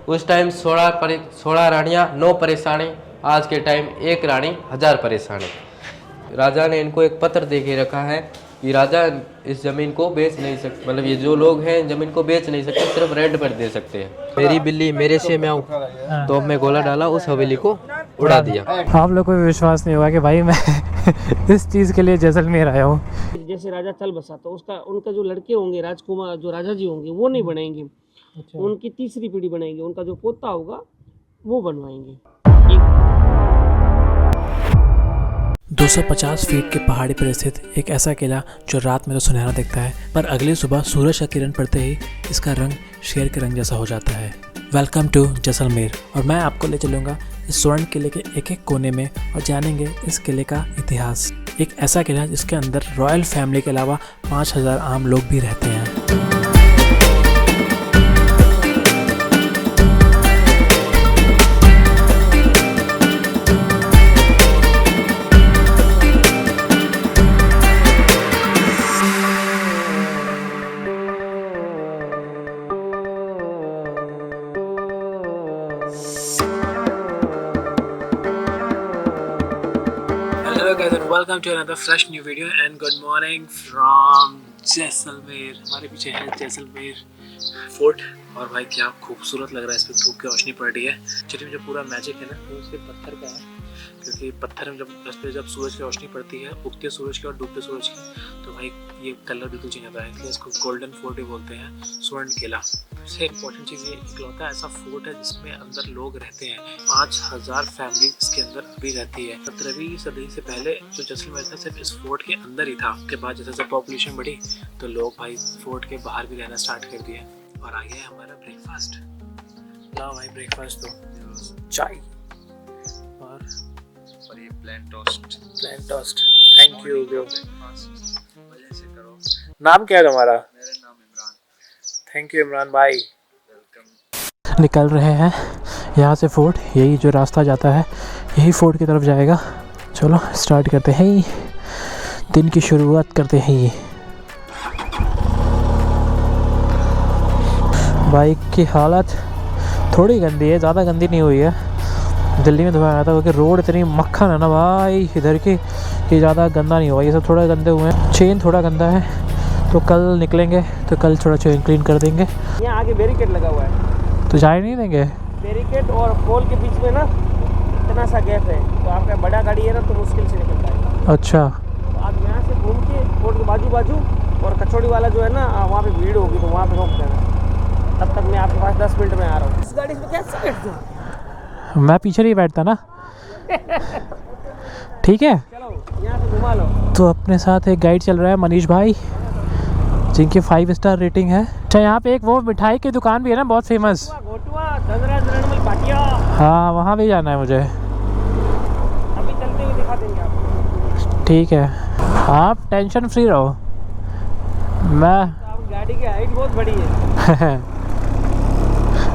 उस टाइम 16 रानियाँ 9 परेशानी, आज के टाइम 1 रानी 1000 परेशानी। राजा ने इनको एक पत्र दे के रखा है कि राजा इस ज़मीन को बेच नहीं सकते, मतलब ये जो लोग हैं ज़मीन को बेच नहीं सकते, सिर्फ रेंट पर दे सकते हैं। मेरी बिल्ली मेरे से म्याऊं, तो मैं गोला डाला, उस हवेली को उड़ा दिया। आप लोग को भी विश्वास नहीं होगा कि भाई मैं इस चीज़ के लिए जैसलमेर आया हूँ। जैसे राजा चल बसा तो उनका जो लड़के होंगे, राजकुमार जो राजा जी होंगे, वो नहीं बनेंगे। अच्छा। उनकी तीसरी पीढ़ी बनेगी, उनका जो पोता होगा वो बनवाएंगे। 250 फीट के पहाड़ी पर स्थित एक ऐसा किला जो रात में तो सुनहरा दिखता है, पर अगली सुबह सूरज का किरण पड़ते ही इसका रंग शेर के रंग जैसा हो जाता है। वेलकम टू जैसलमेर, और मैं आपको ले चलूँगा इस स्वर्ण किले के एक एक कोने में और जानेंगे इस किले का इतिहास। एक ऐसा किला जिसके अंदर रॉयल फैमिली के अलावा 5000 आम लोग भी रहते हैं। Hello guys and welcome to another fresh new video and good morning from Jaisalmer. हमारे पीछे है जैसलमेर फोर्ट और भाई क्या खूबसूरत लग रहा है, इस पर धूप की रोशनी पड़ रही है। चलिए, जो पूरा मैजिक है ना वो सिर्फ पत्थर का है, क्योंकि पत्थर में जब सूरज की रोशनी पड़ती है, उगते सूरज की और डूबते सूरज की, तो भाई ये कलर बिल्कुल चेंज होता है। इसलिए इसको गोल्डन फोर्ट भी बोलते हैं, स्वर्ण किला। सबसे इम्पोर्टेंट चीज़ ये इकलौता ऐसा फोर्ट है जिसमें अंदर लोग रहते हैं। 5000 फैमिली इसके अंदर अभी रहती है। 17वीं सदी से पहले जो जैसलमेर था सिर्फ इस फोर्ट के अंदर ही था। उसके बाद जैसे जैसे पॉपुलेशन बढ़ी तो लोग भाई फोर्ट के बाहर भी रहना स्टार्ट कर दिए। और आ गया हमारा ब्रेकफास्ट। लाओ भाई ब्रेकफास्ट दो, चाय और ये plain toast. Thank you bro. नाम क्या है तुम्हारा? मेरा नाम इमरान। थैंक यू इमरान भाई। वेलकम। निकल रहे हैं यहाँ से फोर्ट, यही जो रास्ता जाता है यही फोर्ट की तरफ जाएगा। चलो स्टार्ट करते हैं, दिन की शुरुआत करते हैं। बाइक की हालत थोड़ी गंदी है, ज़्यादा गंदी नहीं हुई है। दिल्ली में धोया था क्योंकि रोड इतनी मक्खन है ना भाई इधर की कि ज़्यादा गंदा नहीं हुआ। ये सब थोड़ा गंदे हुए हैं, चेन थोड़ा गंदा है, तो कल निकलेंगे तो कल थोड़ा चेन क्लीन कर देंगे। यहाँ आगे बैरिकेड लगा हुआ है, तो जाए नहीं देंगे। बैरिकेड और पोल के बीच में ना इतना सा गैप है, तो आपका बड़ा गाड़ी है ना तो मुश्किल से निकल पाएगा। अच्छा, तो आप यहाँ से घूम के पोल के बाजू और कचौड़ी वाला जो है ना वहाँ पे भीड़ होगी तो वहाँ पे रोक देना। तब तक मैं आपके पास 10 मिनट में आ रहा हूँ। इस गाड़ी में कैसे बैठते हो? मैं पीछे नहीं बैठता ना। ठीक है, चलो यहाँ से घुमा लो। तो अपने साथ एक गाइड चल रहा है मनीष भाई, जिनकी 5 स्टार रेटिंग है। अच्छा, यहाँ पे एक वो मिठाई की दुकान भी है ना बहुत फेमस, हाँ वहाँ भी जाना है मुझे। अभी चलते हुए दिखा देंगे आपको। ठीक है, आप टेंशन फ्री रहो। मैं आप गाड़ी की हाइट बहुत बड़ी है।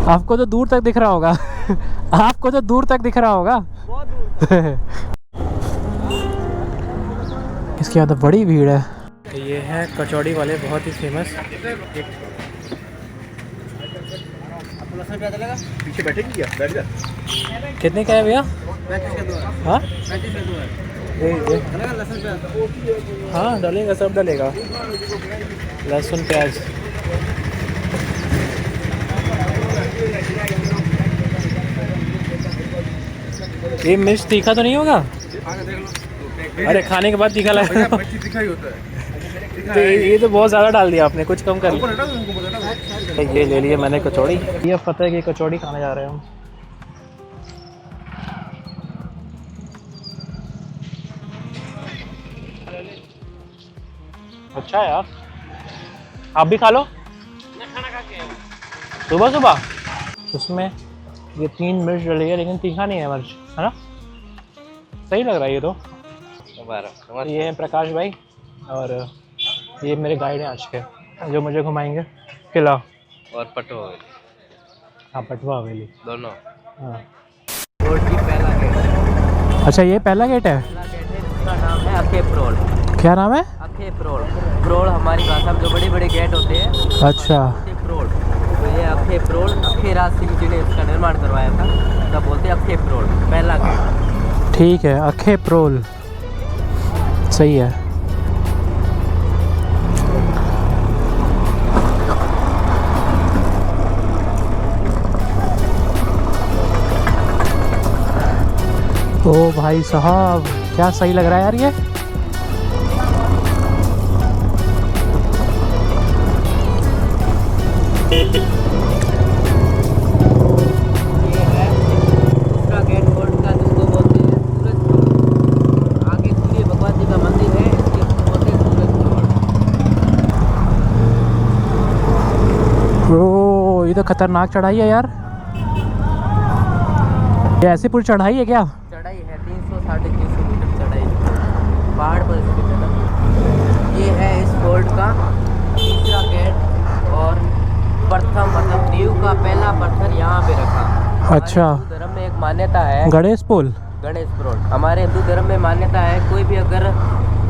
आपको तो दूर तक दिख रहा होगा। आपको तो दूर तक दिख रहा होगा। बहुत दूर। इसके अंदर बड़ी भीड़ है। ये है कचौड़ी वाले, बहुत ही फेमस। पीछे बैठेगी क्या? बैठ जा। कितने का है भैया? हाँ हाँ डालेगा, सब डालेगा, लहसुन प्याज। ये मिर्च तीखा तो नहीं होगा? अरे खाने के बाद तीखा लगेगा। तो ये तो बहुत ज़्यादा डाल दिया आपने, कुछ कम कर लिया। ये ले लिए मैंने कचौड़ी। ये पता है कि कचौड़ी खाने जा रहे हैं हम। अच्छा यार, आप भी खा लो। खाना खा के सुबह सुबह उसमें ये 3 मिर्च डली है, लेकिन तीखा नहीं है मिर्च, है ना? सही लग रहा है ये तो। ये है प्रकाश भाई और ये मेरे गाइड हैं आज के, जो मुझे घुमाएंगे किला और पटवा, हाँ पटवा हवेली दोनों। हाँ, फोर्ट की पहला गेट। अच्छा ये पहला गेट है। पहला गेट है जिसका नाम है अखेप्रोल। क्या नाम है? अखेप्रोल। प्रोल हमारी भाषा में जो बड़े बड़े गेट होते हैं, अच्छा अखेप्रोल। तो ये अखे प्रोल, अखे राज सिंह जी ने इसका निर्माण करवाया था, तब बोलते हैं अखे प्रोल पहला गेट। ठीक है, अखे प्रोल सही है। ओ भाई साहब, क्या सही लग रहा है यार ये। ये है दूसरा गेट फोर्ट का, जिसको बोलते हैं सूरज फोर्ट। आगे सूर्य भगवान जी का मंदिर है, इसलिए इसको बोलते हैं सूरज फोर्ट। ओ ये तो खतरनाक चढ़ाई है यार। ये ऐसे पूरी चढ़ाई है क्या? चढ़ाई है 300-350 मीटर चढ़ाई पहाड़ पर इसकी चढ़ाई। ये है इस फोर्ट का तीसरा गेट और प्रथम मतलब नींव का पहला पत्थर यहाँ पे रखा। अच्छा। हमारे हिंदू धर्म में एक मान्यता है, गणेश पुल। गणेश प्रोट। हमारे हिंदू धर्म में मान्यता है, कोई भी अगर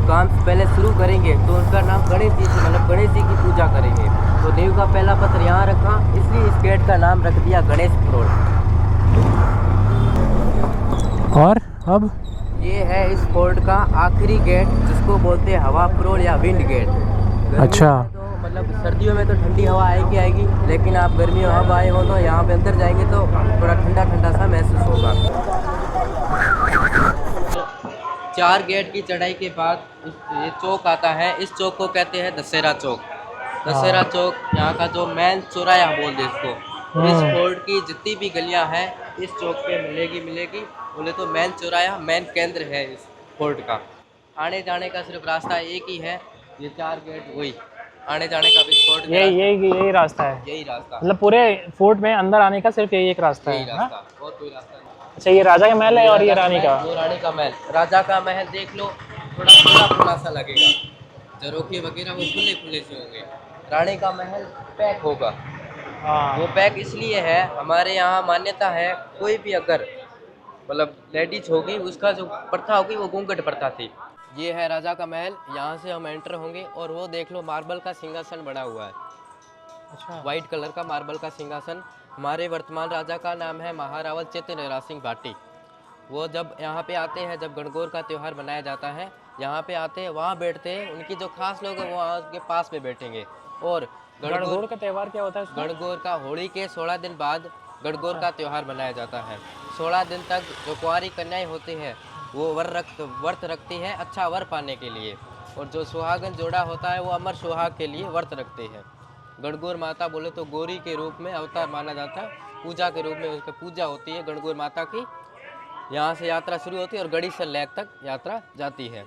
काम पहले शुरू करेंगे तो उनका नाम गणेश जी से मतलब गणेश जी की पूजा करेंगे। तो नींव का पहला पत्थर यहाँ रखा, इसलिए इस गेट का नाम रख दिया गणेश प्रोट। और अब ये है इस फोर्ट का आखिरी गेट, जिसको बोलते हैं हवा प्रोल या विंड गेट। गर्मियों अच्छा। में तो मतलब सर्दियों में तो ठंडी हवा आएगी, लेकिन आप गर्मियों अब आए हो तो यहाँ पे अंदर जाएंगे तो थोड़ा ठंडा ठंडा सा महसूस होगा। 4 गेट की चढ़ाई के बाद ये चौक आता है, इस चौक को कहते हैं दशहरा चौक। दशहरा चौक यहाँ का जो मेन चौराया बोल दे इसको। इस फोर्ट की जितनी भी गलियाँ हैं इस चौक पे मिलेगी। बोले तो मेन चौराया मेन केंद्र है इस फोर्ट का। आने जाने का सिर्फ रास्ता एक ही है, ये 4 गेट वही आने जाने का भी फोर्ट का यही रास्ता है। यही रास्ता, मतलब पूरे फोर्ट में अंदर आने का सिर्फ यही एक रास्ता यही है। रास्ता, और कोई रास्ता नहीं। अच्छा, ये राजा का महल है और ये रानी का। वो रानी का महल। राजा का महल देख लो, थोड़ा खुला सा लगेगा, झरोखे वगैरह वो खुले से होंगे। रानी का महल पैक होगा। हाँ। वो पैक इसलिए है, हमारे यहाँ मान्यता है, कोई भी अगर मतलब लेडीज होगी उसका जो प्रथा होगी वो घूंघट प्रथा थी। ये है राजा का महल, यहाँ से हम एंटर होंगे और वो देख लो मार्बल का सिंहासन बना हुआ है। अच्छा। वाइट कलर का मार्बल का सिंहासन। हमारे वर्तमान राजा का नाम है महारावल चेतन सिंह भाटी। वो जब यहाँ पे आते हैं, जब गणगौर का त्यौहार मनाया जाता है, यहाँ पे आते हैं, वहाँ बैठते हैं। उनकी जो खास लोग हैं वो उसके पास में बैठेंगे। और गणगौर का त्यौहार क्या होता है? गणगौर का होली के 16 दिन बाद गणगौर का त्यौहार मनाया जाता है। 16 दिन तक जो कुंवारी कन्याएं होती हैं वो व्रत रखती हैं अच्छा वर पाने के लिए, और जो सुहागन जोड़ा होता है वो अमर सुहाग के लिए व्रत रखते हैं। गणगौर माता बोले तो गौरी के रूप में अवतार माना जाता है, पूजा के रूप में उसकी पूजा होती है गणगौर माता की। यहाँ से यात्रा शुरू होती है और गढ़ीसर लेक तक यात्रा जाती है।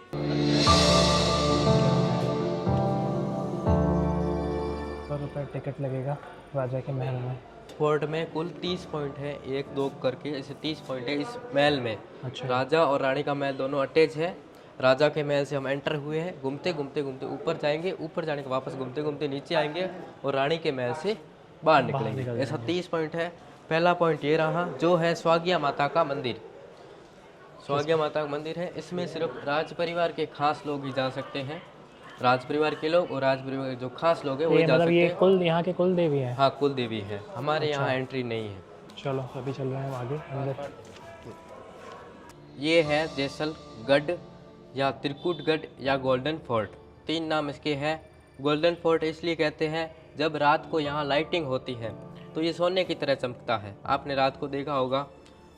₹100 टिकट लगेगा राजा के महल में। फोर्ट में कुल 30 पॉइंट है, 1-2 करके ऐसे 30 पॉइंट है इस महल में। अच्छा। राजा और रानी का महल दोनों अटैच है। राजा के महल से हम एंटर हुए हैं, घूमते घूमते ऊपर जाएंगे, ऊपर जाने के वापस घूमते घूमते नीचे आएंगे और रानी के महल से बाहर निकलेंगे। ऐसा 30 पॉइंट है। पहला पॉइंट ये रहा जो है स्वागिया माता का मंदिर। स्वागिया माता का मंदिर है, इसमें सिर्फ राज परिवार के खास लोग ही जा सकते हैं। राज परिवार के लोग और राज परिवार के जो खास लोग हैं वो जा सकते हैं। कुल यहाँ के कुल देवी है। हाँ, कुल देवी है। हमारे यहाँ एंट्री नहीं है। चलो अभी चल रहे हैं आगे अंदर। ये है जैसलगढ़ या त्रिकुटगढ़ या गोल्डन फोर्ट, 3 नाम इसके हैं। गोल्डन फोर्ट इसलिए कहते हैं जब रात को यहाँ लाइटिंग होती है तो ये सोने की तरह चमकता है, आपने रात को देखा होगा।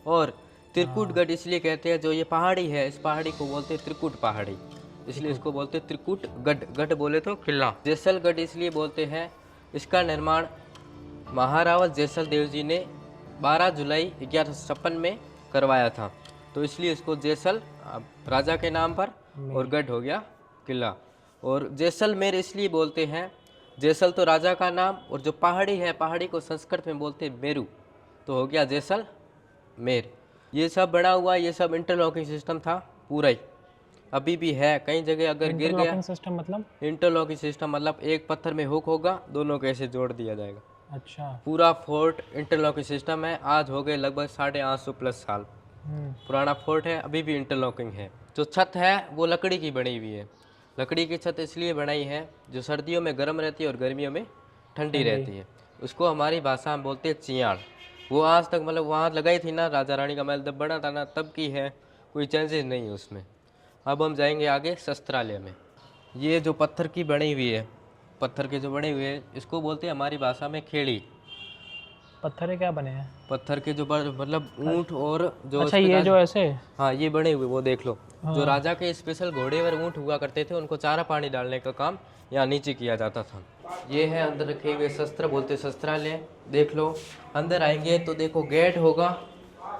और त्रिकुटगढ़ इसलिए कहते हैं, जो ये पहाड़ी है इस पहाड़ी को बोलते हैं त्रिकुट पहाड़ी, इसलिए इसको बोलते हैं त्रिकुटगढ़। गढ़ बोले तो किला। जैसलगढ़ इसलिए बोलते हैं, इसका निर्माण महारावल जैसल देव जी ने 12 जुलाई 1156 में करवाया था, तो इसलिए इसको जैसल राजा के नाम पर और गढ़ हो गया किला। और जैसलमेर इसलिए बोलते हैं, जैसल तो राजा का नाम, और जो पहाड़ी है पहाड़ी को संस्कृत में बोलते हैं मेरू, तो हो गया जैसलमेर। ये सब बना हुआ, ये सब इंटरलॉकिंग सिस्टम था पूरा ही, अभी भी है। कई जगह अगर गिर गया, सिस्टम मतलब इंटरलॉकिंग सिस्टम मतलब एक पत्थर में हुक होगा, दोनों को ऐसे जोड़ दिया जाएगा। अच्छा। पूरा फोर्ट इंटरलॉकिंग सिस्टम है। आज हो गए लगभग 850+ साल पुराना फोर्ट है, अभी भी इंटरलॉकिंग है। जो छत है वो लकड़ी की बनी हुई है। लकड़ी की छत इसलिए बनाई है जो सर्दियों में गर्म रहती है और गर्मियों में ठंडी रहती है। उसको हमारी भाषा में बोलते हैं चियाड़। वो आज तक मतलब वहाँ लगाई थी ना, राजा रानी का महल जब बना था ना तब की है, कोई चेंजेस नहीं है उसमें। अब हम जाएंगे आगे शस्त्रालय में। ये जो पत्थर की बनी हुई है, पत्थर के जो बने हुए हैं, इसको बोलते हैं हमारी भाषा में खेड़ी। पत्थर के क्या बने हैं? पत्थर के जो मतलब ऊँट और जो अच्छा, उसपे ये जो ऐसे? हाँ ये बने हुए, वो देख लो। हाँ। जो राजा के स्पेशल घोड़े और ऊँट हुआ करते थे, उनको चारा पानी डालने का काम यहाँ नीचे किया जाता था। ये है अंदर रखे हुए शस्त्र, बोलते शस्त्रालय। देख लो, अंदर आएंगे तो देखो गेट होगा,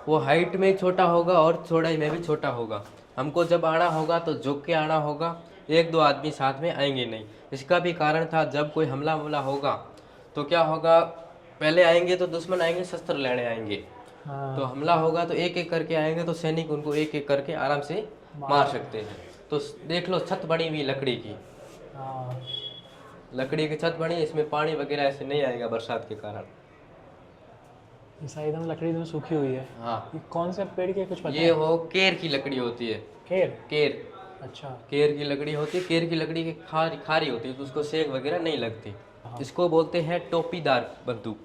वो हाइट में छोटा होगा और चौड़ाई में भी छोटा होगा। हमको जब आना होगा तो झुक के आना होगा, एक दो आदमी साथ में आएंगे नहीं। इसका भी कारण था, जब कोई हमला होगा तो क्या होगा, पहले आएंगे तो दुश्मन आएंगे शस्त्र लेने आएंगे, हाँ। तो हमला होगा तो एक एक करके आएंगे, तो सैनिक उनको एक एक करके आराम से मार सकते हैं। तो देख लो छत बनी हुई लकड़ी की, हाँ। लकड़ी की छत बनी, इसमें पानी वगैरह ऐसे नहीं आएगा बरसात के कारण। एकदम लकड़ी एकदम सूखी हुई है। हाँ, ये कौन से पेड़ के कुछ पता ये है? हो केर की लकड़ी होती है। केर? केर, अच्छा। केर की लकड़ी होती है। केर की लकड़ी की खारी होती है, तो उसको सेक वगैरह नहीं लगती। इसको बोलते हैं टोपीदार बंदूक।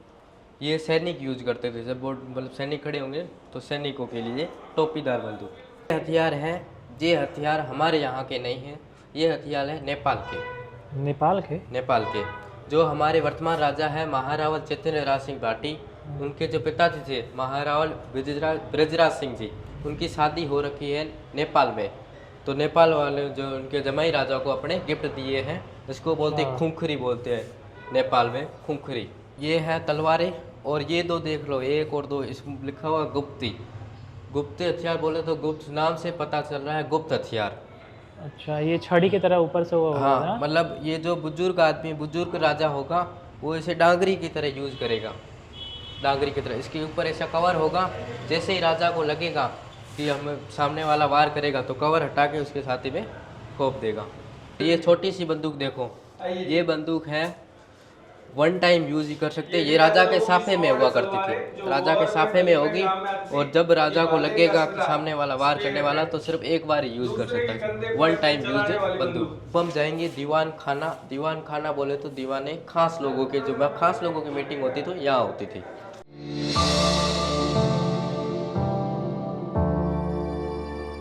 ये सैनिक यूज करते थे, जब वो मतलब सैनिक खड़े होंगे तो सैनिकों के लिए टोपीदार बंदूक। हथियार है, ये हथियार हमारे यहाँ के नहीं हैं, ये हथियार है नेपाल के। नेपाल के? नेपाल के। जो हमारे वर्तमान राजा है महारावल चैतन्य राज सिंह भाटी, उनके जो पिताजी थे महारावल ब्रजराज सिंह जी, उनकी शादी हो रखी है नेपाल में। तो नेपाल वाले जो उनके जमाई राजा को अपने गिफ्ट दिए हैं, इसको बोलते हैं खुंखरी, बोलते हैं नेपाल में खुंखरी। ये है तलवारें, और ये दो देख लो, एक और दो, इसमें लिखा हुआ गुप्ती। गुप्त हथियार बोले तो गुप्त नाम से पता चल रहा है, गुप्त हथियार। अच्छा, ये छड़ी की तरह ऊपर से वो हाँ, ना? मतलब ये जो बुजुर्ग आदमी, बुजुर्ग राजा होगा, वो इसे डांगरी की तरह यूज करेगा, डांगरी की तरह। इसके ऊपर ऐसा कवर होगा, जैसे ही राजा को लगेगा कि हम सामने वाला वार करेगा तो कवर हटा के उसके साथी में खोप देगा। ये छोटी सी बंदूक देखो, ये बंदूक है वन टाइम यूज ही कर सकते हैं। ये राजा के साफे में हुआ करती थी, राजा के साफे में होगी, और जब राजा को लगेगा कि सामने वाला वार करने वाला, तो सिर्फ एक बार ही यूज कर सकता है, वन टाइम यूज बंदूक। हम जाएंगे दीवान खाना। दीवान खाना बोले तो दीवाने खास लोगों के, जो खास लोगों की मीटिंग होती थी यहाँ होती थी।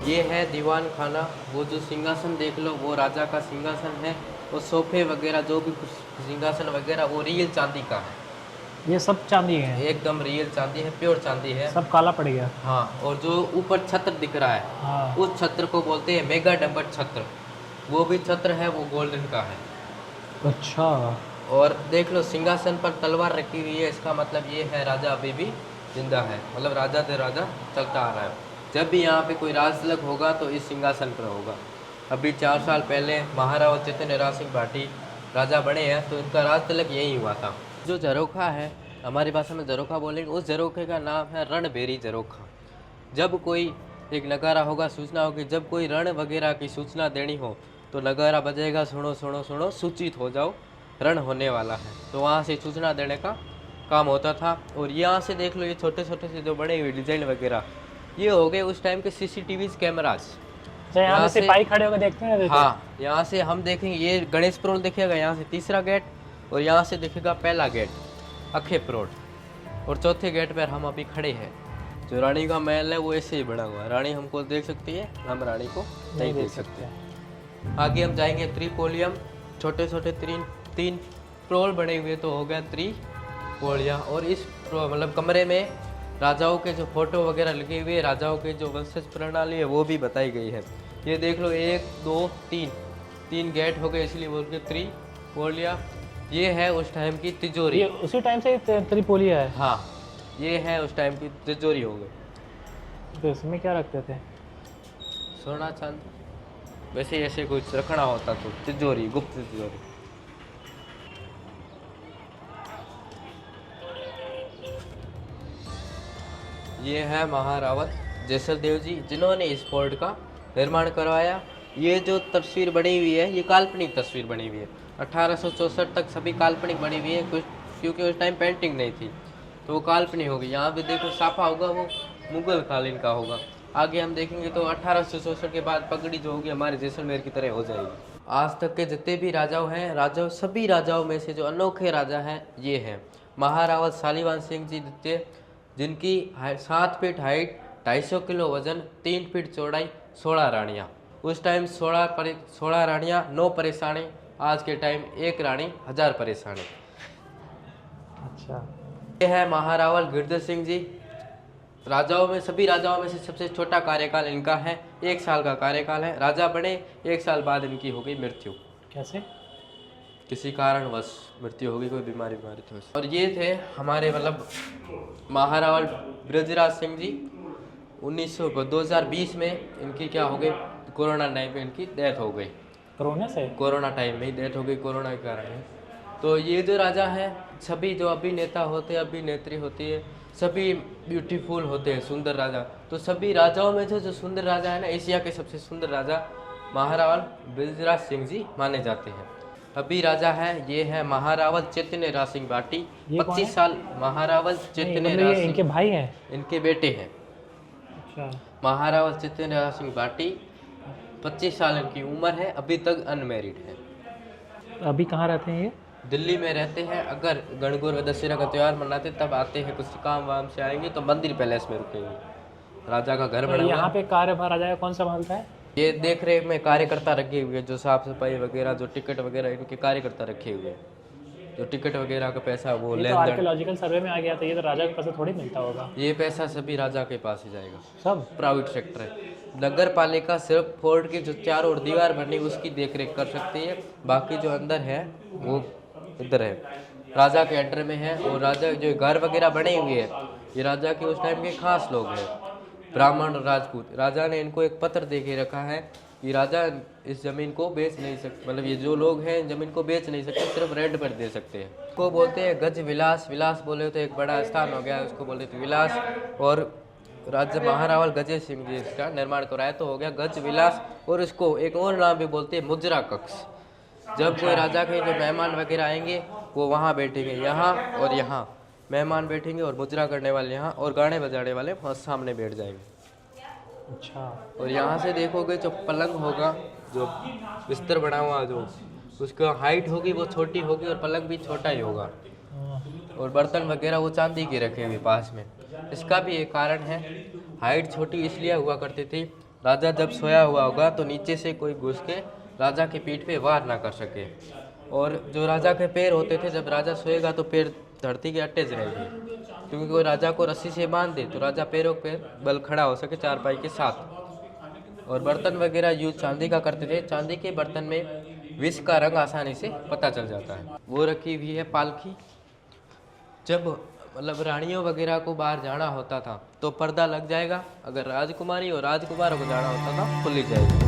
ये है दीवान खाना। वो जो सिंहासन देख लो, वो राजा का सिंहासन है। वो सोफे वगैरह जो भी सिंहासन वगैरह, वो रियल चांदी का है। ये सब चांदी है? एकदम रियल चांदी है, प्योर चांदी है। सब काला पड़ गया। हाँ, और जो ऊपर छत्र दिख रहा है, हाँ। उस छत्र को बोलते हैं मेगा डंबर छत्र। वो भी छत्र है, वो गोल्डन का है। अच्छा। और देख लो सिंहासन पर तलवार रखी हुई है, इसका मतलब ये है राजा अभी भी जिंदा है, मतलब राजा से राजा चलता आ रहा है। जब भी यहाँ पे कोई राज तिलक होगा तो इस सिंहासन पर होगा। अभी 4 साल पहले महारावल चैतन्य राज सिंह भाटी राजा बने हैं, तो इनका राज तिलक यही हुआ था। जो झरोखा है, हमारी भाषा में झरोखा बोलेंगे, उस झरोखे का नाम है रणभेरी झरोखा। जब कोई एक नगारा होगा, सूचना होगी, जब कोई रण वगैरह की सूचना देनी हो तो नगारा बजेगा, सुनो सुनो सुनो, सूचित हो जाओ, रण होने वाला है। तो वहाँ से सूचना देने का काम होता था। और यहाँ से देख लो, ये छोटे छोटे से जो बने हुए डिजाइन वगैरह, ये हो गए उस टाइम के CCTV कैमराज। यहाँ से सिपाही खड़े होकर देखते हैं। हाँ, यहाँ से हम देखेंगे, ये गणेश प्रोल दिखेगा, यहाँ से तीसरा गेट, और यहाँ से दिखेगा पहला गेट अखे प्रोड, और चौथे गेट पर हम अभी खड़े हैं। जो रानी का महल है वो ऐसे ही बना हुआ है। रानी हमको देख सकती है, हम रानी को नहीं देख सकते। आगे हम जाएंगे त्रिपोलियम। छोटे छोटे तीन प्रोल बने हुए, तो हो गया त्रिपोलिया। और इस मतलब कमरे में राजाओं के जो फोटो वगैरह लगे हुए, राजाओं के जो वंशज प्रणाली है वो भी बताई गई है। ये देख लो, 1 2 3 गेट हो गए, इसलिए बोल के त्रिपोलिया। ये है उस टाइम की तिजोरी। ये उसी टाइम से त्रिपोलिया है? हाँ, ये है उस टाइम की तिजोरी हो गई। तो इसमें क्या रखते थे? सोना चांदी, वैसे ऐसे कुछ रखना होता तो तिजोरी, गुप्त तिजोरी। ये है महारावत जैसलदेव जी, जिन्होंने इस फोर्ट का निर्माण करवाया। ये जो तस्वीर बनी हुई है, ये काल्पनिक तस्वीर बनी हुई है। 1864 तक सभी काल्पनिक बनी हुई है, कुछ क्योंकि उस टाइम पेंटिंग नहीं थी, तो वो काल्पनिक होगी। यहाँ पे देखो साफा होगा, वो मुगल कालीन का होगा। आगे हम देखेंगे तो 1864 के बाद पगड़ी जो होगी हमारे जैसलमेर की तरह हो जाएगी। आज तक के जितने भी राजाओं हैं, सभी राजाओं में से जो अनोखे राजा हैं ये हैं। महारावल शालीवान सिंह जी थे, जिनकी 7 फीट हाइट, 250 किलो वजन, 3 फीट चौड़ाई, 16 रानियाँ। उस टाइम 16 रानियाँ 9 परेशानी, आज के टाइम 1 रानी 1000 परेशानी। अच्छा, ये है महारावल गिरधर सिंह जी। राजाओं में, सभी राजाओं में से सबसे छोटा कार्यकाल इनका है, 1 साल का कार्यकाल है। राजा बने 1 साल बाद इनकी हो गई मृत्यु, कैसे? किसी कारणवश मृत्यु हो गई, कोई बीमारी थी। और ये थे हमारे मतलब महारावल ब्रजराज सिंह जी। 2020 में इनकी क्या हो गई, कोरोना टाइम पे इनकी डेथ हो गई। कोरोना टाइम में ही डेथ हो गई, कोरोना के कारण है। तो ये जो राजा हैं, सभी जो अभिनेता होते हैं, अभिनेत्री होती है, सभी ब्यूटीफुल होते हैं, सुंदर राजा। तो सभी राजाओं में जो सुंदर राजा है ना, एशिया के सबसे सुंदर राजा महारावल ब्रजराज सिंह जी माने जाते हैं। अभी राजा है, ये है महारावल चैतन्य राज सिंह बाटी। 25 साल महारावल चैतन्य राज सिंह, इनके भाई हैं? इनके बेटे हैं। अच्छा, महारावल चैतन्य राज सिंह बाटी, 25 साल इनकी उम्र है, अभी तक अनमैरिड है। अभी कहाँ रहते हैं ये? दिल्ली में रहते हैं। अगर गणगौर व दशहरा का त्यौहार मनाते तब आते हैं, कुछ काम वाम से आएंगे तो मंदिर पैलेस में रुकेंगे। राजा का घर बना हुआ यहाँ पे कार्यभार राजा का कौन सा संभालता है? ये देख रेख में कार्यकर्ता रखे हुए हैं, जो साफ सफाई वगैरह, जो टिकट वगैरह, इनके कार्यकर्ता रखे हुए हैं। जो टिकट वगैरह का पैसा वो ये लेन तो देन, आर्कियोलॉजिकल सर्वे में आ गया था, ये तो राजा के पैसे थोड़ी मिलता होगा। ये पैसा सभी राजा के पास ही जाएगा, सब प्राइवेट सेक्टर है। नगर पालिका सिर्फ फोर्ट की जो चारों ओर दीवार बनी उसकी देख रेख कर सकती है, बाकी जो अंदर है वो इधर है, राजा के अंडर में है। और राजा जो घर वगैरह बने हुए हैं, ये राजा के उस टाइम के खास लोग हैं, ब्राह्मण और राजपूत। राजा ने इनको एक पत्र दे के रखा है कि राजा इस ज़मीन को बेच नहीं सकते, मतलब ये जो लोग हैं ज़मीन को बेच नहीं सकते, सिर्फ रेंट पर दे सकते हैं। को बोलते हैं गज विलास। विलास बोले तो एक बड़ा स्थान हो गया, उसको बोलते थे विलास। और राजा महारावल गजे सिंह जी इसका निर्माण कराया तो हो गया गज विलास। और इसको एक और नाम भी बोलते हैं मुजरा कक्ष। जब कोई राजा के जो मेहमान वगैरह आएंगे वो वहाँ बैठेंगे, यहाँ और यहाँ मेहमान बैठेंगे, और मुजरा करने वाले यहाँ, और गाने बजाने वाले वहाँ सामने बैठ जाएंगे। अच्छा, और यहाँ से देखोगे जो पलंग होगा, जो बिस्तर बना हुआ, जो उसका हाइट होगी वो छोटी होगी, और पलंग भी छोटा ही होगा। और बर्तन वगैरह वो चांदी के रखे हुए पास में। इसका भी एक कारण है, हाइट छोटी इसलिए हुआ करती थी, राजा जब सोया हुआ होगा तो नीचे से कोई घुस के राजा के पीठ पे वार ना कर सके। और जो राजा के पैर होते थे, जब राजा सोएगा तो पैर धरती के अटैच रहेंगे, क्योंकि कोई राजा को रस्सी से बांध दे तो राजा पैरों पे बल खड़ा हो सके चारपाई के साथ। और बर्तन वगैरह यूज चांदी का करते थे। चांदी के बर्तन में विष का रंग आसानी से पता चल जाता है। वो रखी हुई है पालकी। जब मतलब रानियों वगैरह को बाहर जाना होता था तो पर्दा लग जाएगा, अगर राजकुमारी और राजकुमारों को जाना होता था खुली जाएगी।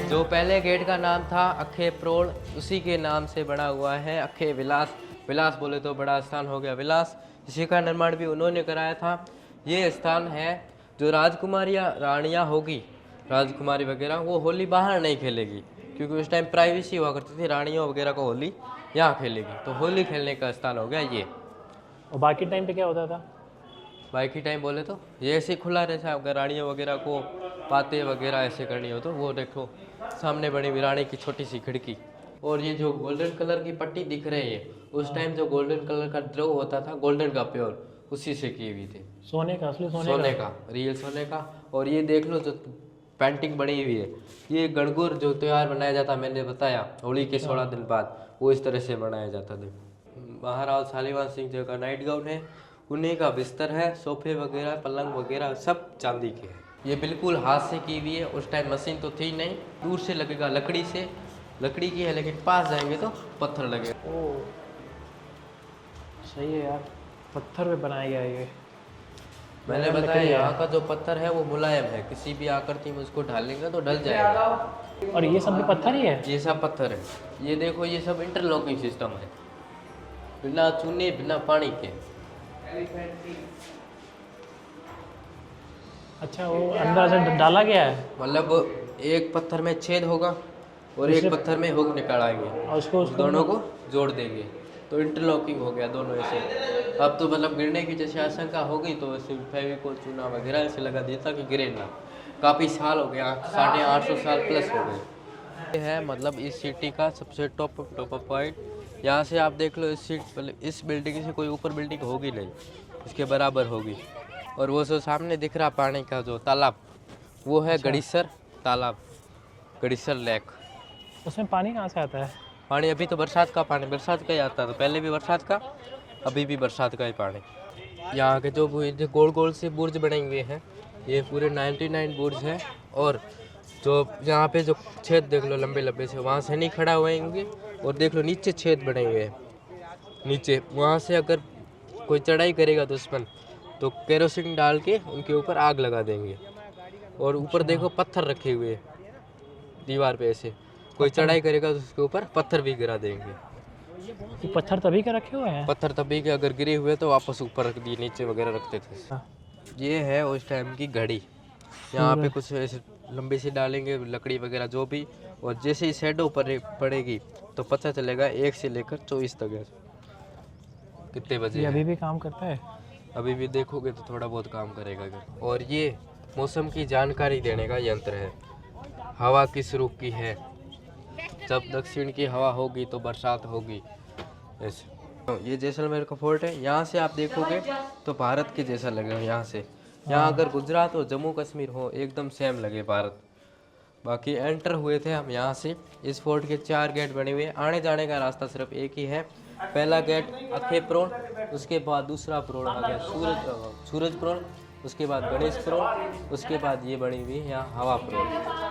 जो पहले गेट का नाम था अखे प्रोड़, उसी के नाम से बना हुआ है अखे विलास। विलास बोले तो बड़ा स्थान हो गया विलास, इसी का निर्माण भी उन्होंने कराया था। ये स्थान है जो राजकुमारियाँ रानियाँ होगी, राजकुमारी वगैरह, वो होली बाहर नहीं खेलेगी, क्योंकि उस टाइम प्राइवेसी हुआ करती थी। रानियों वगैरह को होली यहाँ खेलेगी, तो होली खेलने का स्थान हो गया ये। और बाकी टाइम पे क्या होता था? बाकी टाइम बोले तो ये ऐसे खुला रहता है। अगर रानियों वगैरह को बातें वगैरह ऐसे करनी हो तो वो देखो सामने बनी हुई रानी की छोटी सी खिड़की। और ये जो गोल्डन कलर की पट्टी दिख रही है, उस टाइम जो गोल्डन कलर का द्रव होता था, गोल्डन का प्योर, उसी से की हुई थी। सोने का, असली सोने का, रियल सोने का। और ये देख लो जो पेंटिंग बनी हुई है, ये गणगौर जो त्यौहार मनाया जाता, मैंने बताया होली के 16 दिन बाद, वो इस तरह से मनाया जाता था। महाराज शालीवान सिंह जी का नाइट गाउन है, उन्हीं का बिस्तर है, सोफे वगैरह, पलंग वगैरह सब चांदी के हैं। ये बिल्कुल हाथ से की हुई है, उस टाइम मशीन तो थी नहीं, दूर से लगेगा लकड़ी से, लकड़ी की है, लेकिन पास जाएंगे तो पत्थर लगेगा। ओ सही है यार, पत्थर पे बनाया गया ये। मैंने बताया यहाँ का जो पत्थर है वो मुलायम है, किसी भी आकृति में उसको ढालेंगे तो ढल जाएगा। और ये सब भी पत्थर ही है? ये सब पत्थर है। ये देखो ये सब इंटरलॉकिंग सिस्टम है, बिना चूने बिना पानी के। अच्छा, वो अंदर से डाला गया है? मतलब एक पत्थर में छेद होगा और एक पत्थर में हुक निकालेंगे और उसको दोनों को जोड़ देंगे, तो इंटरलॉकिंग हो गया दोनों ऐसे। अब तो मतलब गिरने की जैसे आशंका होगी तो ऐसे फेविकोल चूना वगैरह ऐसे लगा दिया था कि गिरे ना। काफ़ी साल हो गया, 850 साल प्लस हो गए। ये है मतलब इस सिटी का सबसे टॉप पॉइंट। यहाँ से आप देख लो मतलब इस बिल्डिंग से कोई ऊपर बिल्डिंग होगी नहीं, इसके बराबर होगी। और वो जो सामने दिख रहा पानी का जो तालाब, वो है गड़ीसर तालाब, गड़ीसर लेक। उसमें पानी कहाँ से आता है? पानी अभी तो बरसात का पानी, बरसात का ही आता था, पहले भी बरसात का, अभी भी बरसात का ही पानी। यहाँ के जो गोल गोल से बुर्ज बने हुए हैं, ये पूरे 99 बुर्ज हैं। और जो यहाँ पे जो छेद देख लो लंबे लंबे से, वहाँ से नहीं खड़ा हुए होंगे। और देख लो नीचे छेद बने हुए हैं, नीचे वहाँ से अगर कोई चढ़ाई करेगा दुश्मन तो केरोसिन डाल के उनके ऊपर आग लगा देंगे। और ऊपर देखो पत्थर रखे हुए हैं दीवार पे, ऐसे कोई चढ़ाई करेगा तो उसके ऊपर पत्थर भी गिरा देंगे। ये पत्थर तभी के रखे हुए हैं? पत्थर तभी के अगर गिरे हुए तो वापस ऊपर रख दिए, नीचे वगैरह रखते थे। ये है उस टाइम की घड़ी। यहाँ पे कुछ ऐसे लंबी सी डालेंगे लकड़ी वगैरह जो भी, और जैसे ही शैडो पड़ेगी तो पता चलेगा 1 से लेकर 24 तक है कितने बजे ये हैं। अभी भी काम करता है? अभी भी देखोगे तो थोड़ा बहुत काम करेगा। और ये मौसम की जानकारी देने का यंत्र है। हवा किस रुख की है, जब दक्षिण की हवा होगी तो बरसात होगी, ऐसे। ये जैसलमेर का फोर्ट है। यहाँ से आप देखोगे तो भारत के जैसा लगेगा। यहाँ से यहाँ अगर गुजरात हो, जम्मू कश्मीर हो, एकदम सेम लगे भारत। बाकी एंटर हुए थे हम यहाँ से। इस फोर्ट के 4 गेट बने हुए हैं। आने जाने का रास्ता सिर्फ एक ही है। पहला गेट अखे प्रोण, उसके बाद दूसरा प्रोण आ गया सूरज प्रोण, उसके बाद गणेश प्रोण, उसके बाद ये बनी हुई है यहाँ हवा प्रोण।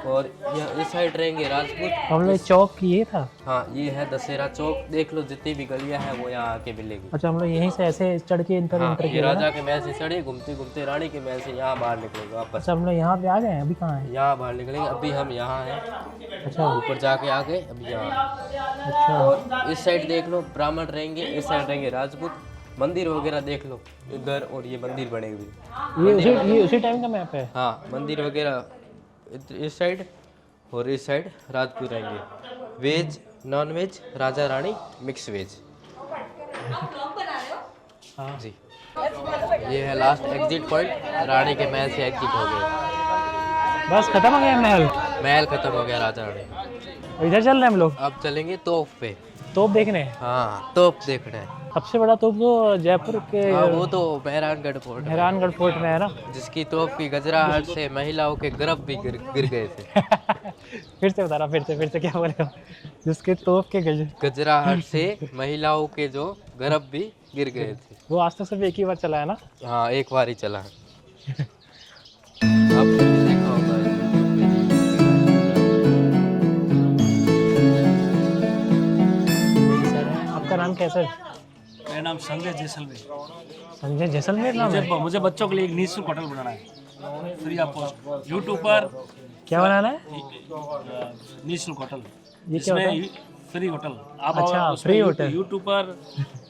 और यहाँ इस साइड रहेंगे राजपूत। हम लोग चौक ये था? हाँ, ये है दशहरा चौक। देख लो जितनी भी गलियाँ हैं वो यहाँ आके मिलेगी। अच्छा, हम लोग यहीं से ऐसे चढ़ के हाँ, इंटर ये राजा के महल से चढ़े, घूमते घूमते रानी के महल से यहाँ बाहर निकलेंगे वापस। अच्छा, हम लोग यहाँ पे आ गए हैं? अभी कहाँ है? यहाँ बाहर निकलेंगे, अभी हम यहाँ हैं। अच्छा, ऊपर जाके आ गए, अभी यहाँ। अच्छा। और इस साइड देख लो ब्राह्मण रहेंगे, इस साइड रहेंगे राजपूत। मंदिर वगैरह देख लो इधर, और ये मंदिर बने हुए। ये उसी टाइम का मैप है? हाँ, मंदिर वगैरह इस साइड, और इस साइड राजपूत रहेंगे। Veg, non veg, Raja Rani, mix veg. हाँ जी, ये है लास्ट एग्जिट पॉइंट। रानी के महल से एग्जिट हो गए। बस खत्म हो गया महल? महल खत्म हो गया राजा रानी। इधर चल रहे हैं हम लोग? अब चलेंगे तोप पे। तोप देखने? हाँ, तोप देखना है। सबसे बड़ा तोप तो जयपुर के हाँ, वो तो मेहरानगढ़ फोर्ट है। मेहरानगढ़ फोर्ट में है ना, जिसकी तोप की गजराहट से महिलाओं के गर्भ भी गिर गए थे। फिर से बता रहा, फिर से क्या बोल रहे हो? जिसके तोप के गजराहट से महिलाओं के जो गर्भ भी गिर गए थे। वो आज तक सिर्फ एक ही बार चला है ना? हाँ, एक बार ही चला है। आपने भी देखा होगा। आपका नाम कैसा है? मेरा नाम संजय जैसलमेर। संजय जैसलमेर नाम है? मुझे बच्चों के लिए एक निःशुल्क होटल बनाना है, फ्री ऑफ कॉस्ट। यूट्यूब पर क्या बनाना है? निःशुल्क होटल, ये क्या होता है? Free hotel. आप अच्छा, उसमें फ्री होटल।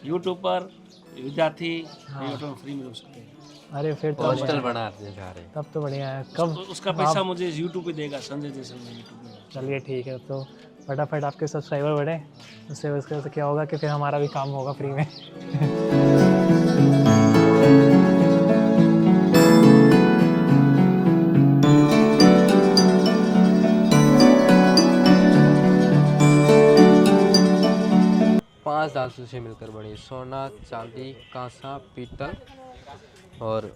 यूट्यूब पर विद्यार्थी होटल फ्री में हो सकते हैं। अरे फिर तो हॉस्टल बना जा रहे हैं। तब तो बढ़िया है। कब? उसका पैसा मुझे यूट्यूब पे देगा, संजय जैसलमेर यूट्यूब में। चलिए ठीक है, तो फटाफट आपके सब्सक्राइबर बढ़े, उससे वजह से क्या होगा कि फिर हमारा भी काम होगा फ्री में। पांच धातु से मिलकर बनी, सोना, चांदी, कांसा, पीतल। और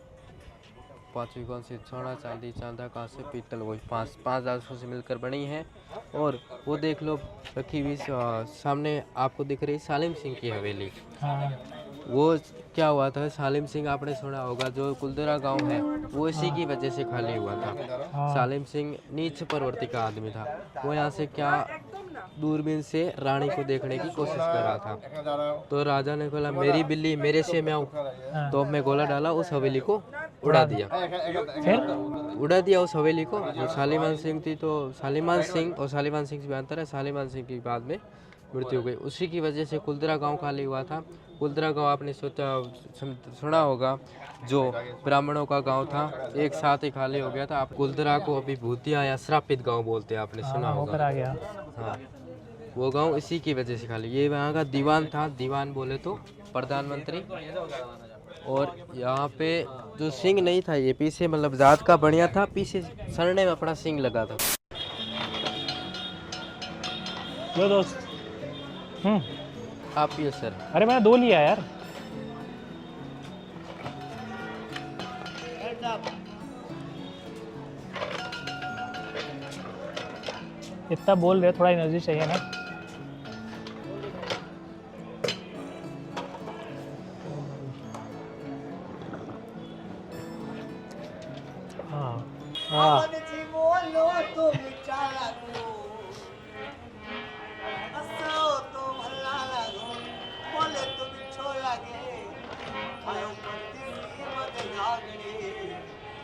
पांचवी कौन सी? सोना, चांदी, चांदा, कांसे, पीतल। वही पांच धातुओं से मिलकर बनी है। और वो देख लो रखी हुई सामने आपको दिख रही सालिम सिंह की हवेली। हाँ, वो क्या हुआ था, सालिम सिंह आपने सुना होगा, जो कुलदरा गांव है वो इसी की वजह से खाली हुआ था। सालिम सिंह नीच प्रवृत्ति का आदमी था। वो यहाँ से क्या दूरबीन से रानी को देखने की कोशिश कर रहा था। तो राजा ने बोला मेरी बिल्ली मेरे से म्याऊं, तो मैं गोला डाला, उस हवेली को उड़ा दिया। फिर उड़ा दिया उस हवेली को। जो सालिमान सिंह थी, तो सालिमान सिंह और सालिमान सिंह से अंतर है। सालिमान सिंह की बाद में मृत्यु हो गई। उसी की वजह से कुलदरा गांव खाली हुआ था। कुलदरा गांव आपने सुना होगा, जो ब्राह्मणों का गांव था, एक साथ ही खाली हो गया था। आप कुलदरा को अभी भूतिया या श्रापित गांव बोलते हैं, आपने सुना होकर होगा। आ गया। हाँ, वो गांव इसी की वजह से खाली। ये वहाँ का दीवान था, दीवान बोले तो प्रधानमंत्री। और यहाँ पे जो सिंह नहीं था ये पीछे मतलब जात का बढ़िया था, पीछे सरने में अपना सिंह लगा था। लो दोस्त। आप ये सर। अरे मैंने 2 लिया यार। इतना बोल रहे, थोड़ा एनर्जी चाहिए ना। हाँ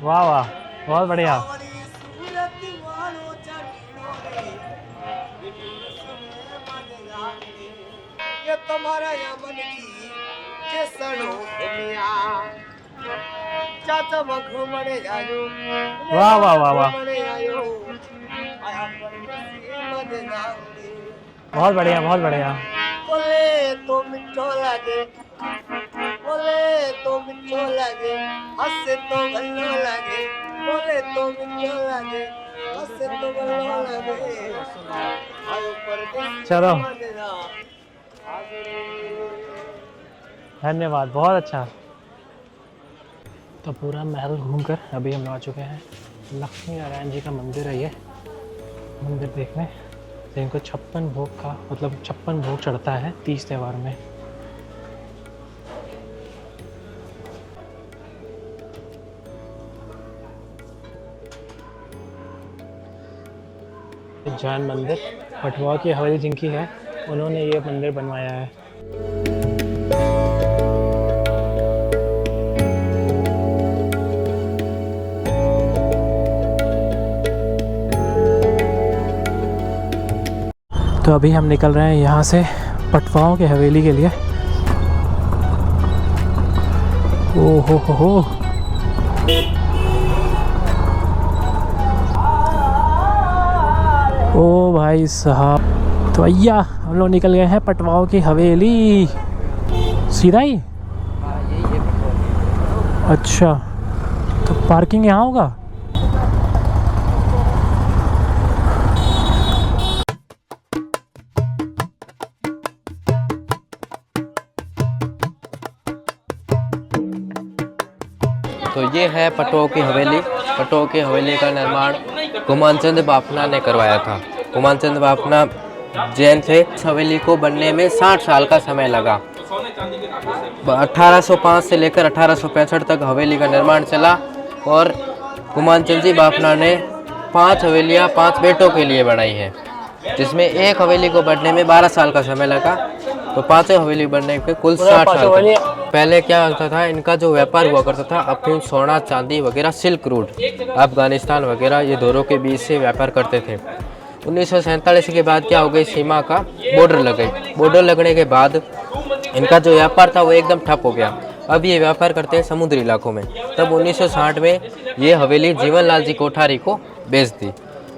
वाह वाह, बहुत बढ़िया। ये तुम्हारा यमन की जैसनो दुनिया चाचा घूमने जायो। वाह वाह वाह वाह, बहुत बढ़िया बहुत बढ़िया। बोले तो मिठो लगे, बोले तो मिठो लगे, हंसे तो भलो लगे, बोले तो मिठो लगे, हंसे तो भलो लगे। आयो परदेसी चलो मदना धन्यवाद, बहुत अच्छा। तो पूरा महल घूमकर अभी हम आ चुके हैं लक्ष्मी नारायण जी का मंदिर है। ये मंदिर देखने तो इनको 56 भोग का मतलब 56 भोग चढ़ता है 30 त्यौहार में। जैन मंदिर पटवा की हवेली जिनकी है उन्होंने ये मंदिर बनवाया है। तो अभी हम निकल रहे हैं यहाँ से पटवाओं की हवेली के लिए। ओ हो ओ भाई साहब, तो भैया हम लोग निकल गए हैं पटवाओं की हवेली। सीधा ही? अच्छा, तो पार्किंग यहाँ होगा? तो ये है पटवाओं की हवेली। पटवाओं की हवेली का निर्माण गुमानचंद बाफना ने करवाया था। गुमानचंद बाफना जैन थे। इस हवेली को बनने में 60 साल का समय लगा। 1805 से लेकर 1865 तक हवेली का निर्माण चला और गुमानचंद जी बाफना ने 5 हवेलियाँ 5 बेटों के लिए बनाई हैं, जिसमें एक हवेली को बनने में 12 साल का समय लगा। तो 5 हवेली बनने के कुल 60 साल। पहले क्या होता था, इनका जो व्यापार हुआ करता था अफीम, सोना, चांदी वगैरह, सिल्क रूट, अफगानिस्तान वगैरह ये दोनों के बीच से व्यापार करते थे। 1947 के बाद क्या हो गई, सीमा का बॉर्डर लग गई। बॉर्डर लगने के बाद इनका जो व्यापार था वो एकदम ठप हो गया। अब ये व्यापार करते हैं समुद्री इलाकों में। तब 1960 में ये हवेली जीवनलाल जी कोठारी को बेच दी।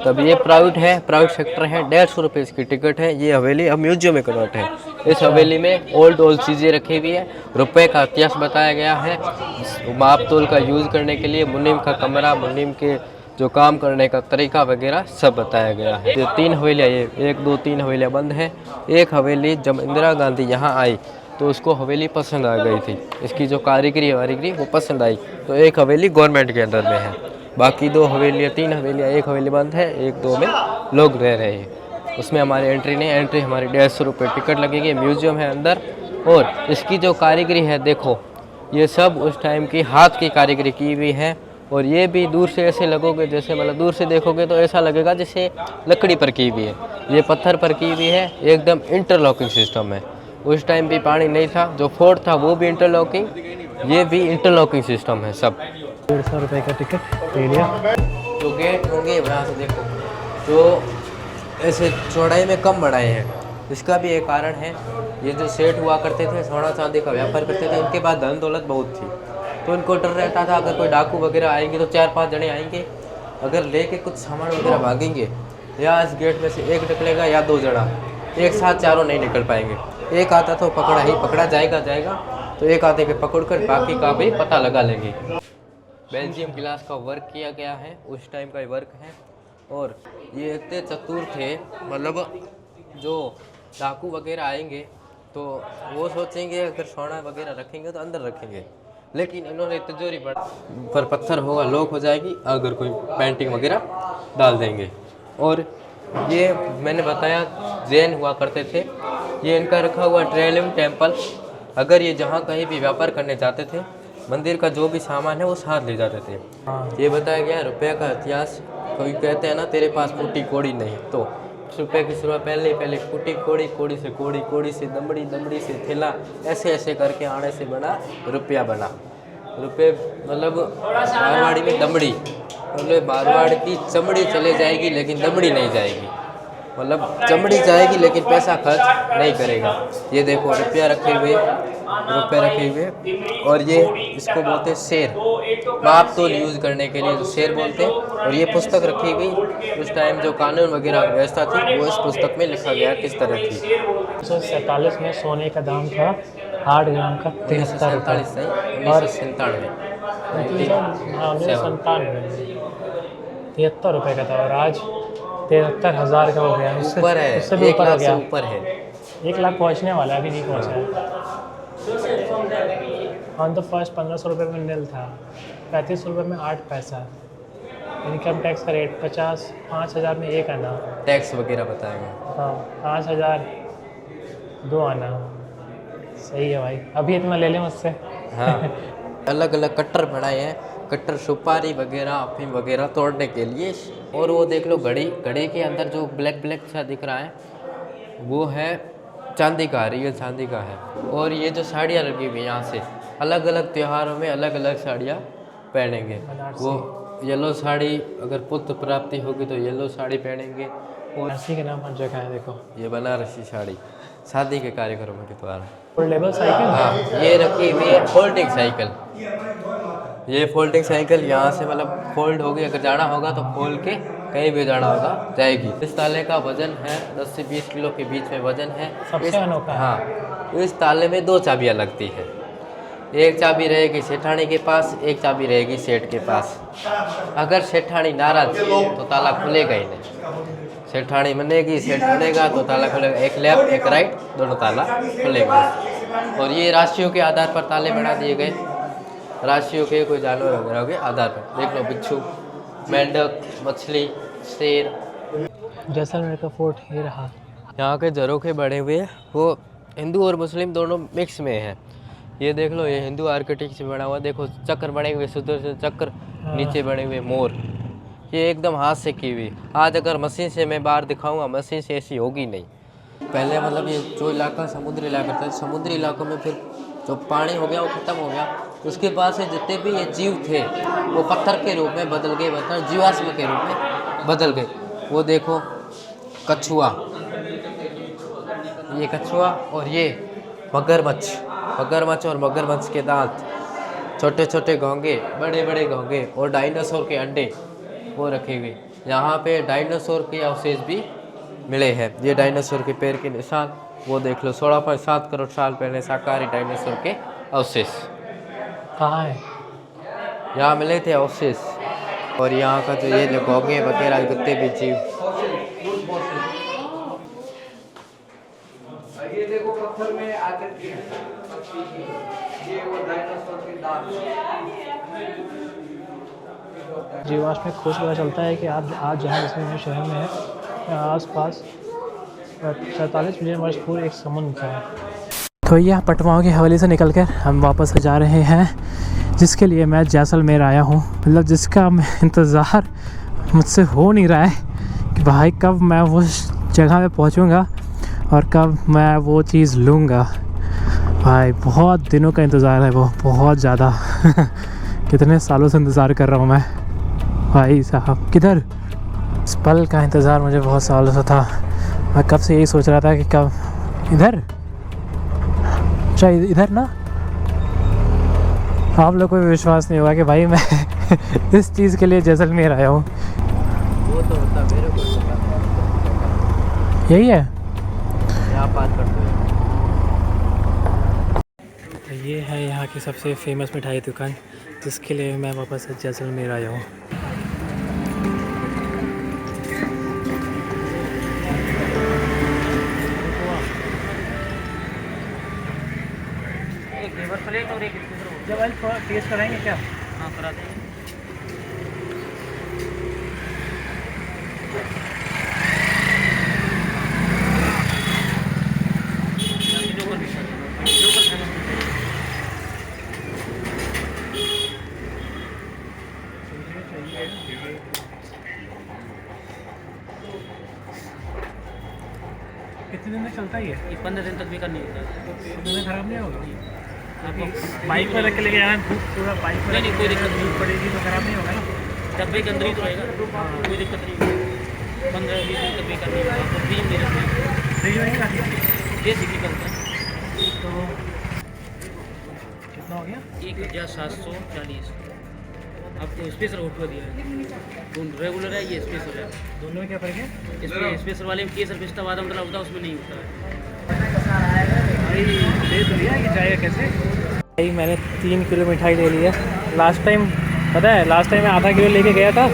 तब ये प्राइवेट है, प्राइवेट सेक्टर है। 150 रुपये इसकी टिकट है। ये हवेली अब म्यूजियम में कन्वर्ट है। इस हवेली में ओल्ड चीज़ें रखी हुई है। रुपए का इतिहास बताया गया है। माप तोल का यूज़ करने के लिए मुनीम का कमरा, मुनीम के जो काम करने का तरीका वगैरह सब बताया गया है। ये 3 हवेलियाँ, ये 1, 2, 3 हवेलियाँ बंद हैं। एक हवेली जब इंदिरा गांधी यहाँ आई तो उसको हवेली पसंद आ गई थी। इसकी जो कारीगरी वो पसंद आई, तो एक हवेली गवर्नमेंट के अंदर में है। बाकी 2 हवेलियाँ, 3 हवेलियाँ, एक हवेली बंद है, 1-2 में लोग रह रहे हैं। उसमें हमारी एंट्री नहीं, एंट्री हमारी 150 रुपये टिकट लगेगी। म्यूजियम है अंदर। और इसकी जो कारीगरी है देखो, ये सब उस टाइम की हाथ की कारीगरी की हुई है। और ये भी दूर से ऐसे लगोगे, जैसे मतलब दूर से देखोगे तो ऐसा लगेगा जैसे लकड़ी पर की हुई है। ये पत्थर पर की हुई है, एकदम इंटरलॉकिंग सिस्टम है। उस टाइम भी पानी नहीं था, जो फोर्ट था वो भी इंटरलॉकिंग, ये भी इंटरलॉकिंग सिस्टम है सब। 150 रुपये का टिकट ले लिया। जो गेट होंगे यहाँ से देखो, जो ऐसे चौड़ाई में कम बढ़ाए हैं, इसका भी एक कारण है। ये जो सेठ हुआ करते थे, सोना चांदी का व्यापार करते थे, इनके पास धन दौलत बहुत थी, तो इनको डर रहता था अगर कोई डाकू वगैरह आएंगे तो 4-5 जने आएंगे, अगर लेके कुछ सामान वगैरह भागेंगे, या इस गेट में से एक निकलेगा या 2 जना, एक साथ चारों नहीं निकल पाएंगे। एक आता तो पकड़ा ही पकड़ा जाएगा, तो एक आधे के पकड़कर बाकी का भी पता लगा लेंगे। बेल्जियम ग्लास का वर्क किया गया है, उस टाइम का वर्क है। और ये इतने चतुर थे, मतलब जो डाकू वगैरह आएंगे तो वो सोचेंगे अगर सोना वगैरह रखेंगे तो अंदर रखेंगे, लेकिन इन्होंने तिजोरी पर पत्थर होगा, लॉक हो जाएगी, अगर कोई पेंटिंग वगैरह डाल देंगे। और ये मैंने बताया जैन हुआ करते थे, ये इनका रखा हुआ ट्रेलियम टेम्पल। अगर ये जहाँ कहीं भी व्यापार करने जाते थे, मंदिर का जो भी सामान है वो साथ ले जाते थे। ये बताया गया रुपये का इतिहास। कोई कहते हैं ना तेरे पास फूटी कोड़ी नहीं, तो रुपये की शुरुआत पहले फूटी कोड़ी, कोड़ी से कोड़ी, कोड़ी से दमड़ी, दमड़ी से थैला, ऐसे ऐसे करके आने से बना रुपया बना। रुपये मतलब मारवाड़ी में दमड़ी, मतलब मारवाड़ की चमड़ी चले जाएगी लेकिन दमड़ी नहीं जाएगी, मतलब चमड़ी जाएगी लेकिन पैसा खर्च नहीं करेगा। ये देखो रुपया रखे हुए, और ये इसको बोलते हैं शेर, माप तो यूज़ करने के लिए तो शेर बोलते हैं। और ये पुस्तक रखी गई, उस टाइम जो कानून वगैरह व्यवस्था थी वो इस पुस्तक में लिखा गया किस तरह थी। 1947 में सोने का दाम था 8 ग्राम का 73 रुपये, 1997 73 रुपये का था, और आज 73,000 का हो गया। ऊपर है, उससे भी ऊपर हो गया, ऊपर है, 1 लाख पहुँचने वाला है, अभी नहीं पहुँचा है। ऑन द फर्स्ट 1500 रुपये में नील था, 35 रुपये में 8 पैसा। इनकम टैक्स का रेट 5,000 में 1 आना, टैक्स वगैरह बताएंगे। हाँ 5,000 2 आना। सही है भाई, अभी इतना ले लें मुझसे। हाँ अलग अलग कट्टर बनाए हैं, कट्टर सुपारी वगैरह अफीम वगैरह तोड़ने के लिए। और वो देख लो घड़ी के अंदर जो ब्लैक सा दिख रहा है वो है चांदी का, रियल चांदी का है। और ये जो साड़ियाँ लगी हुई हैं यहाँ से, अलग अलग त्योहारों में अलग अलग साड़ियाँ पहनेंगे। वो येलो साड़ी, अगर पुत्र प्राप्ति होगी तो येलो साड़ी पहनेंगे। और इसी के नाम पर जगह है, देखो ये बनारसी साड़ी शादी के कार्यक्रमों के द्वारा। फोल्डेबल साइकिल, हाँ ये रखी हुई है फोल्डिंग साइकिल। ये फोल्डिंग साइकिल यहाँ से मतलब फोल्ड होगी, अगर जाना होगा तो खोल के कहीं भी जाना होगा जाएगी। इस ताले का वजन है 10 से 20 किलो के बीच में वजन है। सबसे अनोखा है। हाँ इस ताले में 2 चाबियाँ लगती है, एक चाबी रहेगी सेठानी के पास, एक चाबी रहेगी सेठ के पास। अगर सेठानी नाराज तो ताला खुलेगा ही नहीं, सेठानी मनेगी सेठ मनेगा तो ताला खुलेगा। एक लेफ्ट एक राइट दोनों ताला खुलेगा। और ये राशियों के आधार पर ताले बना दिए गए, राशियों के कोई जानवर वगैरह के आधार पर। देख लो बिच्छू, मेंढक, मछली, शेर। जैसलमेर का फोर्ट ये रहा। यहाँ के झरोखे बने हुए वो हिंदू और मुस्लिम दोनों मिक्स में है। ये देख लो, ये हिंदू आर्किटेक्ट से बना हुआ, देखो चक्र बने हुए, सुदर्शन चक्र, नीचे बने हुए मोर, ये एकदम हाथ से की हुई। आज अगर मशीन से मैं बाहर दिखाऊंगा, मशीन से ऐसी होगी नहीं। पहले मतलब ये जो इलाका समुद्री इलाका था, समुद्री इलाकों में फिर जो पानी हो गया वो ख़त्म हो गया, उसके पास से जितने भी ये जीव थे वो पत्थर के रूप में बदल गए, मतलब जीवाश्म के रूप में बदल गए। वो देखो कछुआ, ये कछुआ, और ये मगरमच्छ और मगरमच्छ के दांत, छोटे छोटे घोंगे, बड़े बड़े घोंगे, और डायनासोर के अंडे वो रखे हुए। यहाँ पे डायनासोर के अवशेष भी मिले हैं। ये डायनासोर के पैर के निशान, वो देख लो 16.7 करोड़ साल पहले शाकाहारी डायनासोर के अवशेष कहाँ है? यहाँ मिले थे अवशेष। और यहाँ का जो ये घोंगे वगैरह जितने भी जीव, ये देखो पत्थर में आकर के ये वो डायनासोर के दांत। जीवाश्म में खोज पता चलता है कि आज जहाँ जैसलमेर शहर में है, आसपास 47 मिलियन वर्ष पूर्व एक समुद्र था। तो यह पटवाओं की हवेली से निकलकर हम वापस जा रहे हैं, जिसके लिए मैं जैसलमेर आया हूँ, मतलब जिसका इंतज़ार मुझसे हो नहीं रहा है कि भाई कब मैं उस जगह पे पहुँचूँगा और कब मैं वो चीज़ लूँगा। भाई बहुत दिनों का इंतज़ार है वो, बहुत ज़्यादा कितने सालों से इंतज़ार कर रहा हूँ मैं भाई साहब। किधर इस पल का इंतज़ार मुझे बहुत सालों से था। मैं कब से यही सोच रहा था कि कब इधर, अच्छा इधर ना, आप लोग को भी विश्वास नहीं होगा कि भाई मैं इस चीज़ के लिए जैसलमेर आया हूँ। वो तो होता मेरे को यही है, यहाँ पार करते हुए तो ये है यहाँ की सबसे फेमस मिठाई दुकान, जिसके लिए मैं वापस जैसलमेर आया हूँ। एक लेबर प्लेट और एक जब आज थोड़ा टेस्ट कराएंगे क्या? हाँ कराते हैं। कितने दिन तक चलता ही है? ये 15 दिन तक भी करनी होता है। दिन खराब नहीं होगा? आपको बाइक पर रख के लेके जाना, धूप पूरा बाइक पर नहीं, कोई दिक्कत नहीं पड़ेगी तो खराब नहीं होगा ना? डब्बे के अंदर ही तो रहेगा, कोई दिक्कत नहीं होगी। 15-20 दिन तक भी करनी होगा, आपको फ्रीज में रखना है। फ्रीज में नहीं खाती? देसी घी बनता है। तो कितना हो गया? 1740। आपको स्पेशल होटल दिया है, रेगुलर है, ये स्पेशल है। दोनों में क्या फ़र्क है? इसमें स्पेशल वाले में केसर पिस्ता बादाम डाला होता है, उसमें नहीं होता है। भाई ले तो लिया कि जाएगा कैसे? भाई मैंने 3 किलो मिठाई ले ली है। लास्ट टाइम पता है, लास्ट टाइम मैं आधा किलो लेके गया था,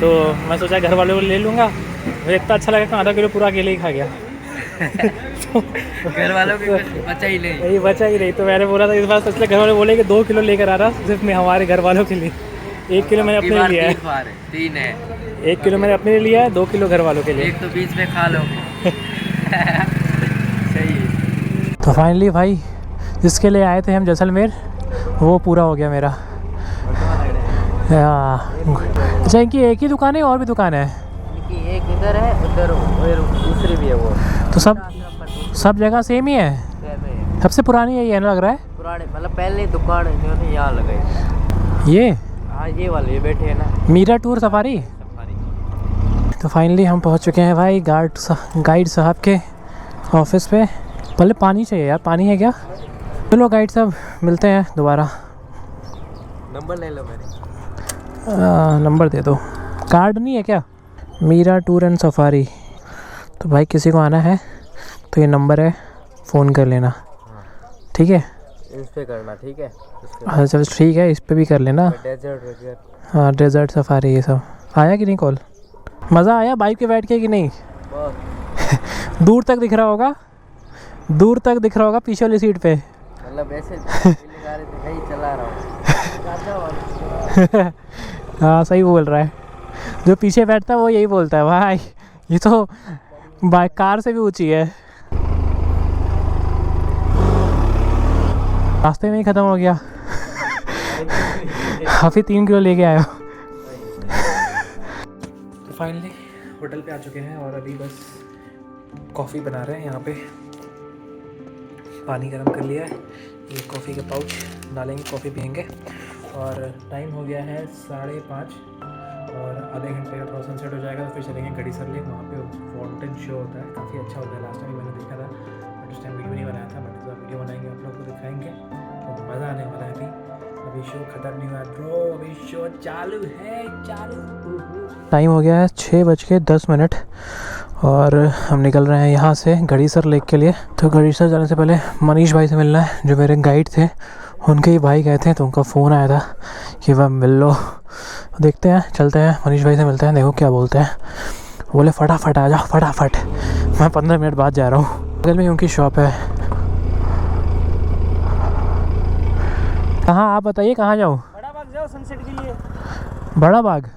तो मैं सोचा घर वालों को ले लूँगा। मुझे इतना अच्छा लगा कि आधा किलो पूरा अकेले ही खा गया। घर वालों की बचा ही नहीं। यही बचा ही नहीं, तो मैंने बोला था इस बार सोच घर वाले बोले कि 2 किलो लेकर आ रहा सिर्फ मैं हमारे घर वालों के लिए। 1 किलो मैंने अपने लिए लिया है। 3 है, 1 किलो मैंने अपने लिए लिया है, 2 किलो घर वालों के लिए। एक तो बीच में खा लोगे। सही है। तो फाइनली भाई जिसके लिए आए थे हम जैसलमेर, वो पूरा हो गया मेरा। अच्छा, इनकी एक ही दुकान है और भी दुकान है? एक इधर है, उधर और दूसरी भी है वो। तो सब जगह सेम ही है? सबसे पुरानी यही है ना, लग रहा है? पुराने मतलब पहले दुकान इन्होंने यहाँ लगाई। ये हाँ ये वाले ये बैठे हैं ना। Meera tour safari. तो फाइनली हम पहुंच चुके हैं भाई गाइड साहब के ऑफिस पे। पहले पानी चाहिए यार, पानी है क्या? चलो गाइड साहब मिलते हैं दोबारा। नंबर ले लो मेरे। नंबर दे दो। कार्ड नहीं है क्या? Meera tour and safari. तो भाई किसी को आना है तो ये नंबर है, फ़ोन कर लेना। ठीक है, इस पे करना, ठीक है? हाँ चल ठीक है, इस पे भी कर लेना। डेजर्ट हाँ डेजर्ट सफारी ये सब। आया कि नहीं कॉल? मज़ा आया बाइक पे बैठ के कि नहीं? दूर तक दिख रहा होगा, दूर तक दिख रहा होगा पीछे वाली सीट पे। मतलब ऐसे कहीं चला रहा हूँ। हाँ सही बोल रहा है, जो पीछे बैठता है वो यही बोलता है भाई ये तो बाइक कार से भी ऊंची है। रास्ते में ही ख़त्म हो गया। काफ़ी 3 किलो लेके आया। तो फाइनली होटल पे आ चुके हैं और अभी बस कॉफ़ी बना रहे हैं यहाँ पे। पानी गर्म कर लिया है, ये कॉफ़ी के पाउच डालेंगे, कॉफ़ी पियेंगे। और टाइम हो गया है 5:30 और आधे घंटे का थोड़ा सनसेट हो जाएगा तो फिर चलेंगे गड़ीसर लेक। वहाँ पे फाउंटेन शो होता है, काफ़ी अच्छा होता है। लास्ट टाइम मैंने देखा था बट उस टाइम वीडियो नहीं बनाया था, बट इस बार वीडियो बनाएंगे, आप लोग को दिखाएंगे तो मज़ा आने वाला है। अभी शो ख़त्म नहीं हुआ ब्रो, अभी शो चालू है, चालू। टाइम हो गया है 6:10 और हम निकल रहे हैं यहाँ से गड़ीसर लेक के लिए। तो गड़ीसर जाने से पहले मनीष भाई से मिलना है, जो मेरे गाइड थे। उनके ही भाई गए थे तो उनका फ़ोन आया था कि वह मिल लो। देखते हैं, चलते हैं मनीष भाई से मिलते हैं, देखो क्या बोलते हैं। बोले फटाफट आ जाओ फटाफट। मैं 15 मिनट बाद जा रहा हूँ। बगल में उनकी शॉप है। कहाँ आप बताइए, कहाँ जाऊँ? बड़ा बाग जाओ सनसेट के लिए। बड़ा बाग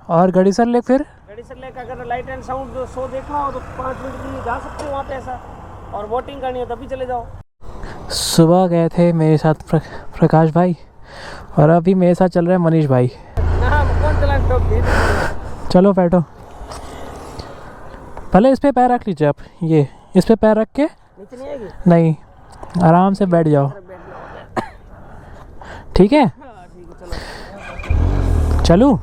और गड़ीसर लेक? फिर गड़ीसर लेक अगर लाइट एंड साउंड शो देखना हो तो 5 मिनट के लिए जा सकते हो वहाँ पे ऐसा, और बोटिंग करनी हो तभी चले जाओ। सुबह गए थे मेरे साथ प्रकाश भाई और अभी मेरे साथ चल रहे हैं मनीष भाई। ना कौन चला चलो बैठो, पहले इस पे पैर रख लीजिए आप, ये इस पे पैर रख के। नीचे नहीं आएगी? नहीं, आराम से बैठ जाओ, ठीक है? चलूँ?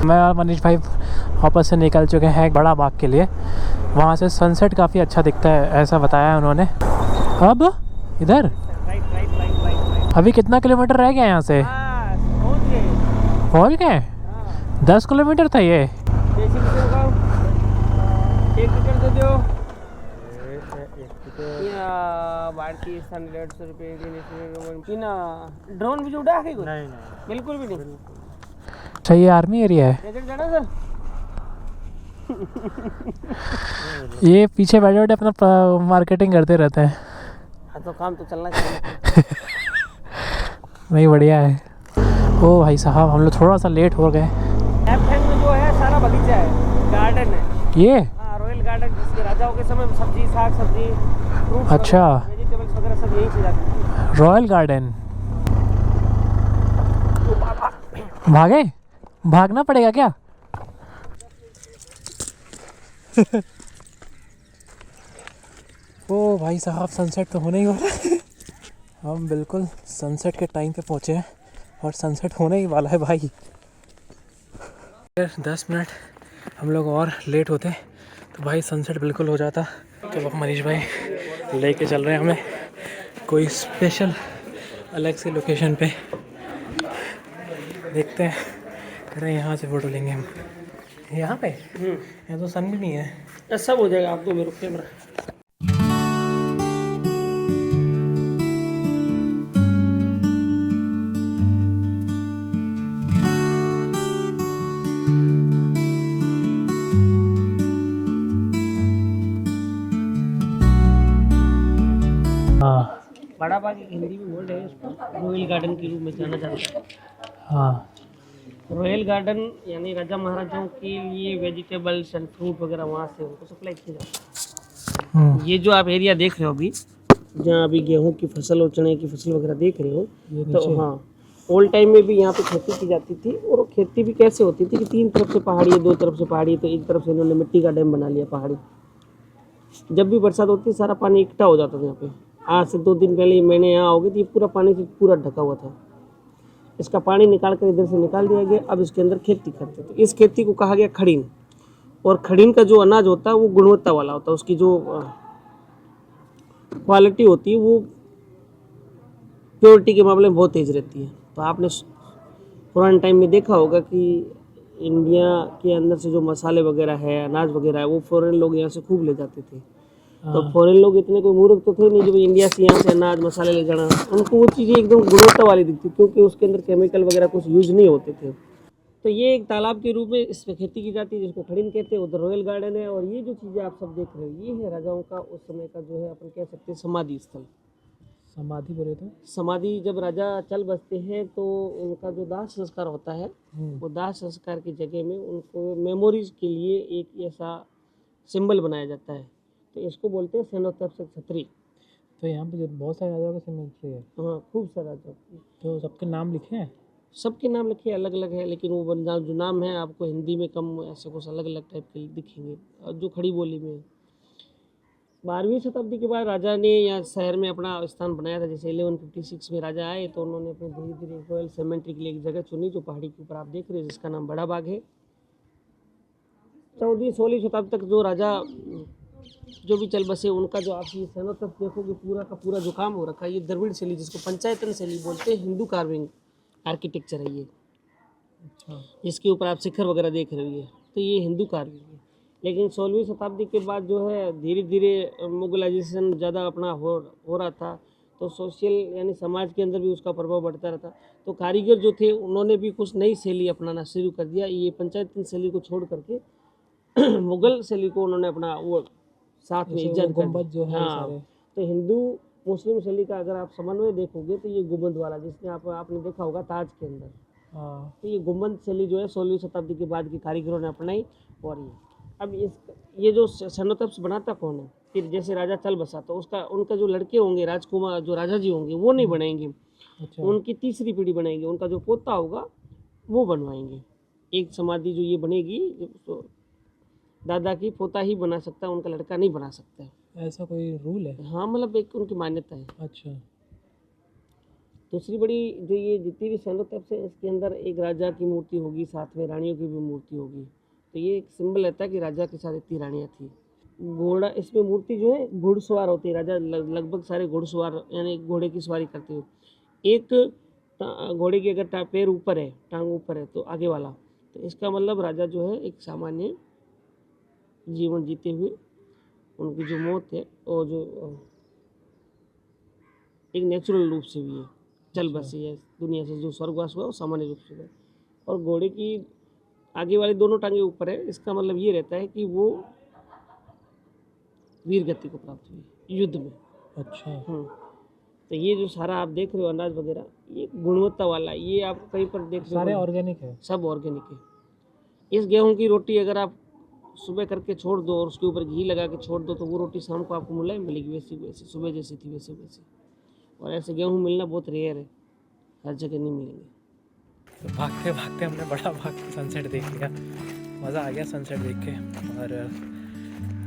मैं और मनीष भाई वापस से निकल चुके हैं बड़ा बाग के लिए। वहाँ से सनसेट काफ़ी अच्छा दिखता है ऐसा बताया उन्होंने। अब इधर राइट। अभी कितना किलोमीटर रह गया यहाँ से? पहुँच गए? 10 किलोमीटर था ये। एक टिकट दे दो। या भारतीय स्थान 150 रुपये ड्रोन भी जो उड़ा है कोई? नहीं नहीं बिल्कुल भी नहीं। अच्छा ये आर्मी एरिया है। जैकेट जाना सर। ये पीछे बैठे बैठे अपना मार्केटिंग करते रहते हैं। हाँ तो काम तो चलना चाहिए। नहीं बढ़िया है। ओ भाई साहब हम लोग थोड़ा सा लेट हो गए। लेफ्ट हैंड में जो है सारा बगीचा है, गार्डन है। ये हाँ रॉयल गार्डन, जिसके राजाओं के समय सब्जी साग सब्जी फ्रूट्स अच्छा। वेजिटेबल्स वगैरह सब यहीं से जाती थी। Royal garden. भागे? भागना पड़ेगा क्या? ओ भाई साहब सनसेट तो होने ही वाला है। हम बिल्कुल सनसेट के टाइम पे पहुँचे हैं और सनसेट होने ही वाला है भाई। अगर 10 मिनट हम लोग और लेट होते तो भाई सनसेट बिल्कुल हो जाता। तो अब मनीष भाई लेके चल रहे हैं हमें कोई स्पेशल अलग से लोकेशन पे। देखते हैं, कह रहे हैं यहाँ से फ़ोटो लेंगे हम। यहाँ पे यहाँ तो सन भी नहीं है। सब हो जाएगा, आप दो मेरे कैमरा। हाँ बड़ा बाग एक हिंदी में बोल रहे हैं उसको, रॉयल गार्डन के रूप में जाना जाता है। हाँ रॉयल गार्डन यानी राजा महाराजाओं के लिए वेजिटेबल्स एंड फ्रूट वगैरह वहाँ से उनको सप्लाई किया जाता है। ये जो आप एरिया देख रहे हो अभी, जहाँ अभी गेहूं की फसल और चने की फसल वगैरह देख रहे हो, तो हाँ ओल्ड टाइम में भी यहाँ पे खेती की जाती थी। और खेती भी कैसे होती थी कि 3 तरफ से पहाड़ी है, 2 तरफ से पहाड़ी है, तो एक तरफ से इन्होंने मिट्टी का डैम बना लिया पहाड़ी। जब भी बरसात होती सारा पानी इकट्ठा हो जाता था यहाँ पे। आज से 2 दिन पहले मैंने यहाँ आओगे तो ये पूरा पानी से पूरा ढका हुआ था। इसका पानी निकाल कर इधर से निकाल दिया गया। अब इसके अंदर खेती करते थे। इस खेती को कहा गया खड़ीन। और खड़ीन का जो अनाज होता है वो गुणवत्ता वाला होता है, उसकी जो क्वालिटी होती है वो प्योरिटी के मामले में बहुत तेज रहती है। तो आपने पुराने टाइम में देखा होगा कि इंडिया के अंदर से जो मसाले वगैरह है, अनाज वगैरह है, वो फॉरेन लोग यहाँ से खूब ले जाते थे। तो फॉरेन लोग इतने कोई मूर्ख तो थे नहीं जो इंडिया से यहाँ से अनाज मसाले ले जाना। उनको वो चीज़ें एकदम गुणवत्ता वाली दिखती, क्योंकि उसके अंदर केमिकल वगैरह कुछ यूज नहीं होते थे। तो ये एक तालाब के रूप में इस पर खेती की जाती है, जिसको खड़ीन कहते हैं। उधर रॉयल गार्डन है। और ये जो चीज़ें आप सब देख रहे हो, ये है राजाओं का उस समय का जो है अपन कह सकते हैं समाधि स्थल। समाधि बोले तो समाधि, जब राजा चल बसते हैं तो उनका जो दाह संस्कार होता है, वो दाह संस्कार की जगह में उनको मेमोरीज के लिए एक ऐसा सिंबल बनाया जाता है। तो इसको बोलते हैं सेनोतप से छतरी। तो यहाँ पे बहुत सारे राजाओं का समय है। हाँ खूब सारा राजा। तो सबके नाम लिखे हैं? सबके नाम लिखे अलग अलग है, लेकिन वो जो नाम है आपको हिंदी में कम ऐसे कुछ अलग अलग टाइप के दिखेंगे। और जो खड़ी बोली में 12वीं शताब्दी के बाद राजा ने यहाँ शहर में अपना स्थान बनाया था। जैसे 1156 में राजा आए तो उन्होंने अपने धीरे धीरे रॉयल सेमेंट्री के लिए एक जगह चुनी, जो पहाड़ी के ऊपर आप देख रहे हैं, जिसका नाम बड़ा बाग है। 14वीं-16वीं शताब्दी तक जो राजा जो भी चल बसे, उनका जो आप ये सेनोतप देखोगे पूरा का पूरा जो काम हो रखा है, ये द्रविड़ शैली, जिसको पंचायतन शैली बोलते हैं, हिंदू कार्विंग आर्किटेक्चर है ये। अच्छा। इसके ऊपर आप शिखर वगैरह देख रहे हो, तो ये हिंदू कार्विंग है। लेकिन 16वीं शताब्दी के बाद जो है धीरे धीरे मुगलाइजेशन ज़्यादा अपना हो रहा था, तो सोशल यानी समाज के अंदर भी उसका प्रभाव बढ़ता रहता। तो कारीगर जो थे उन्होंने भी कुछ नई शैली अपनाना शुरू कर दिया। ये पंचायती शैली को छोड़ करके मुगल शैली को उन्होंने अपना वो साथ में इज्जत गुंबद जो है हाँ। सारे। तो हिंदू मुस्लिम शैली का अगर आप समन्वय देखोगे तो ये गुंबद वाला, जिसने आपने देखा होगा ताज के अंदर, हाँ तो ये गुंबद शैली जो है 16वीं शताब्दी के बाद के कारीगरों ने अपनाई। और अब ये जो सेनोतप बनाता कौन है? फिर जैसे राजा चल बसा तो उनका जो लड़के होंगे, राजकुमार जो राजा जी होंगे, वो नहीं बनाएंगे। अच्छा। उनकी तीसरी पीढ़ी बनाएंगे, उनका जो पोता होगा वो बनवाएंगे। एक समाधि जो ये बनेगी, तो दादा की पोता ही बना सकता है, उनका लड़का नहीं बना सकता है। ऐसा कोई रूल है? हाँ मतलब एक उनकी मान्यता है। अच्छा। दूसरी बड़ी जो ये जितनी भी सेनोतप है, इसके अंदर एक राजा की मूर्ति होगी, साथ में रानियों की भी मूर्ति होगी। तो ये एक सिंबल रहता है कि राजा के साथ इतनी रानियाँ थी। घोड़ा, इसमें मूर्ति जो है घुड़सवार होती है। राजा लगभग सारे घुड़सवार यानी घोड़े की सवारी करते हुए। एक घोड़े की अगर पैर ऊपर है, टांग ऊपर है, तो आगे वाला, तो इसका मतलब राजा जो है एक सामान्य जीवन जीते हुए उनकी जो मौत है वो जो एक नेचुरल रूप से भी है, चल बसी है दुनिया से, जो स्वर्गवास हुआ वो सामान्य रूप से हुआ। और घोड़े की आगे वाली दोनों टांगे ऊपर है, इसका मतलब ये रहता है कि वो वीर गति को प्राप्त हुई युद्ध में। अच्छा। तो ये जो सारा आप देख रहे हो अनाज वगैरह, ये गुणवत्ता वाला है, ये आप कहीं पर देख रहे हो सारे ऑर्गेनिक है। सब ऑर्गेनिक है। इस गेहूं की रोटी अगर आप सुबह करके छोड़ दो और उसके ऊपर घी लगा के छोड़ दो तो वो रोटी शाम को आपको मुलायम मिलेगी, वैसी वैसी सुबह जैसी थी वैसे वैसी। और ऐसे गेहूं मिलना बहुत रेयर है, हर जगह नहीं मिलेंगे। तो भागते भागते हमने बड़ा भाग के सनसेट देख लिया, मज़ा आ गया सनसेट देख के। और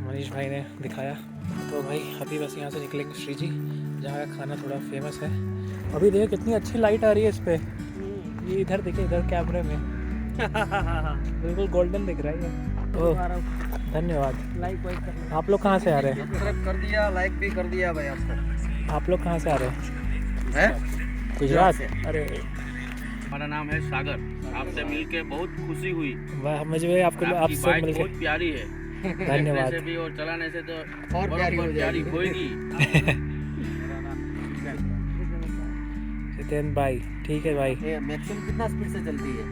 मनीष भाई ने दिखाया। तो भाई अभी बस यहाँ से निकलेंगे श्री जी, जहाँ का खाना थोड़ा फेमस है। अभी देखो कितनी अच्छी लाइट आ रही है इस पर, ये इधर देखे इधर कैमरे में बिल्कुल गोल्डन दिख रहा है। तो धन्यवाद। लाइक वाइक करना। आप लोग कहाँ से आ रहे हैं? सब्सक्राइब कर दिया, लाइक भी कर दिया भाई आपको। आप लोग कहाँ से आ रहे हैं? हैं? गुजरात। अरे हमारा नाम है सागर, आपसे मिलके बहुत खुशी हुई। वाह, मुझे आपको आपकी आपसे बाइक मिलके बहुत प्यारी है, धन्यवाद। से भी और चलाने से तो और प्यारी हो प्यारी जाएगी। होगी। जितेंद्र भाई ठीक है भाई। ये मैक्सिमम कितना स्पीड से चलती है?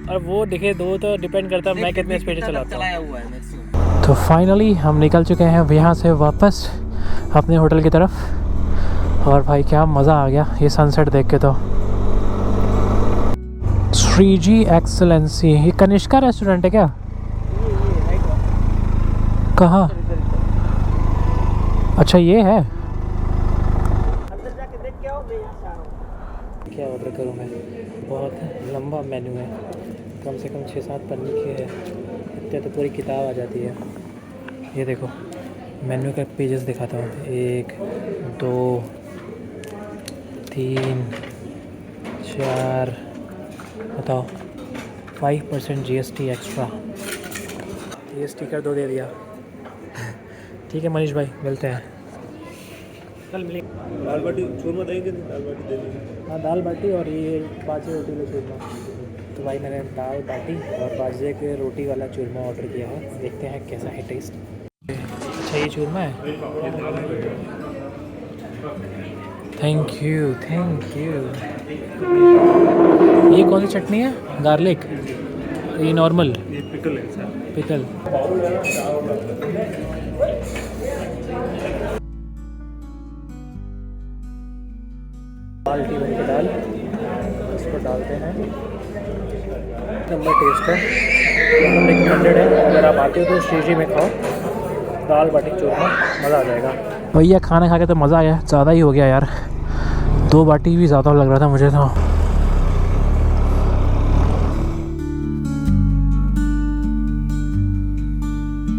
और वो देखिए दो तो डिपेंड करता है मैं कितने स्पीड से चलाता हूँ। चलाया हुआ है मैक्सिमम। तो फाइनली हम निकल चुके हैं अब यहाँ से वापस अपने होटल की तरफ। और भाई क्या मज़ा आ गया ये सनसेट देख के। तो श्री जी एक्सलेंसी, ये कनिष्का रेस्टोरेंट है क्या? कहाँ? अच्छा ये है। अंदर जाके देख के आओ, मैं यहाँ से आ रहा हूँ। क्या ऑर्डर करूँ मैं? बहुत लंबा मेन्यू है, कम से कम 6-7 पन्ने की है, इतने तो पूरी किताब आ जाती है। ये देखो मेन्यू का पेजेस दिखाता हूँ, 1 2 3 4, बताओ 5% GST एक्स्ट्रा। ये स्टिकर 2 दे दिया। ठीक है मनीष भाई, मिलते हैं कल मिलेंगे। दाल बाटी चूरमा देंगे? दाल बाटी दे देंगे। हाँ दाल बाटी और ये 5 रोटी का चूरमा। तो भाई मैंने दाल बाटी और 5 के रोटी वाला चूरमा ऑर्डर किया है, देखते हैं कैसा है टेस्ट। अच्छा ये चूरमा है, थैंक यू थैंक यू। ये कौन सी चटनी है? गार्लिक? ये नॉर्मल? ये पिकल है सर। पिकल। बाल्टी बन के दाल, इसको डालते हैं। नंबर टेस्ट है, एकदम रिकमेंडेड है। अगर आप आते हो तो श्री जी में खाओ दाल बाटी चूरमा, मज़ा आ जाएगा। भैया खाना खा के तो मज़ा आया, ज़्यादा ही हो गया यार, 2 बाटी भी ज़्यादा लग रहा था मुझे तो।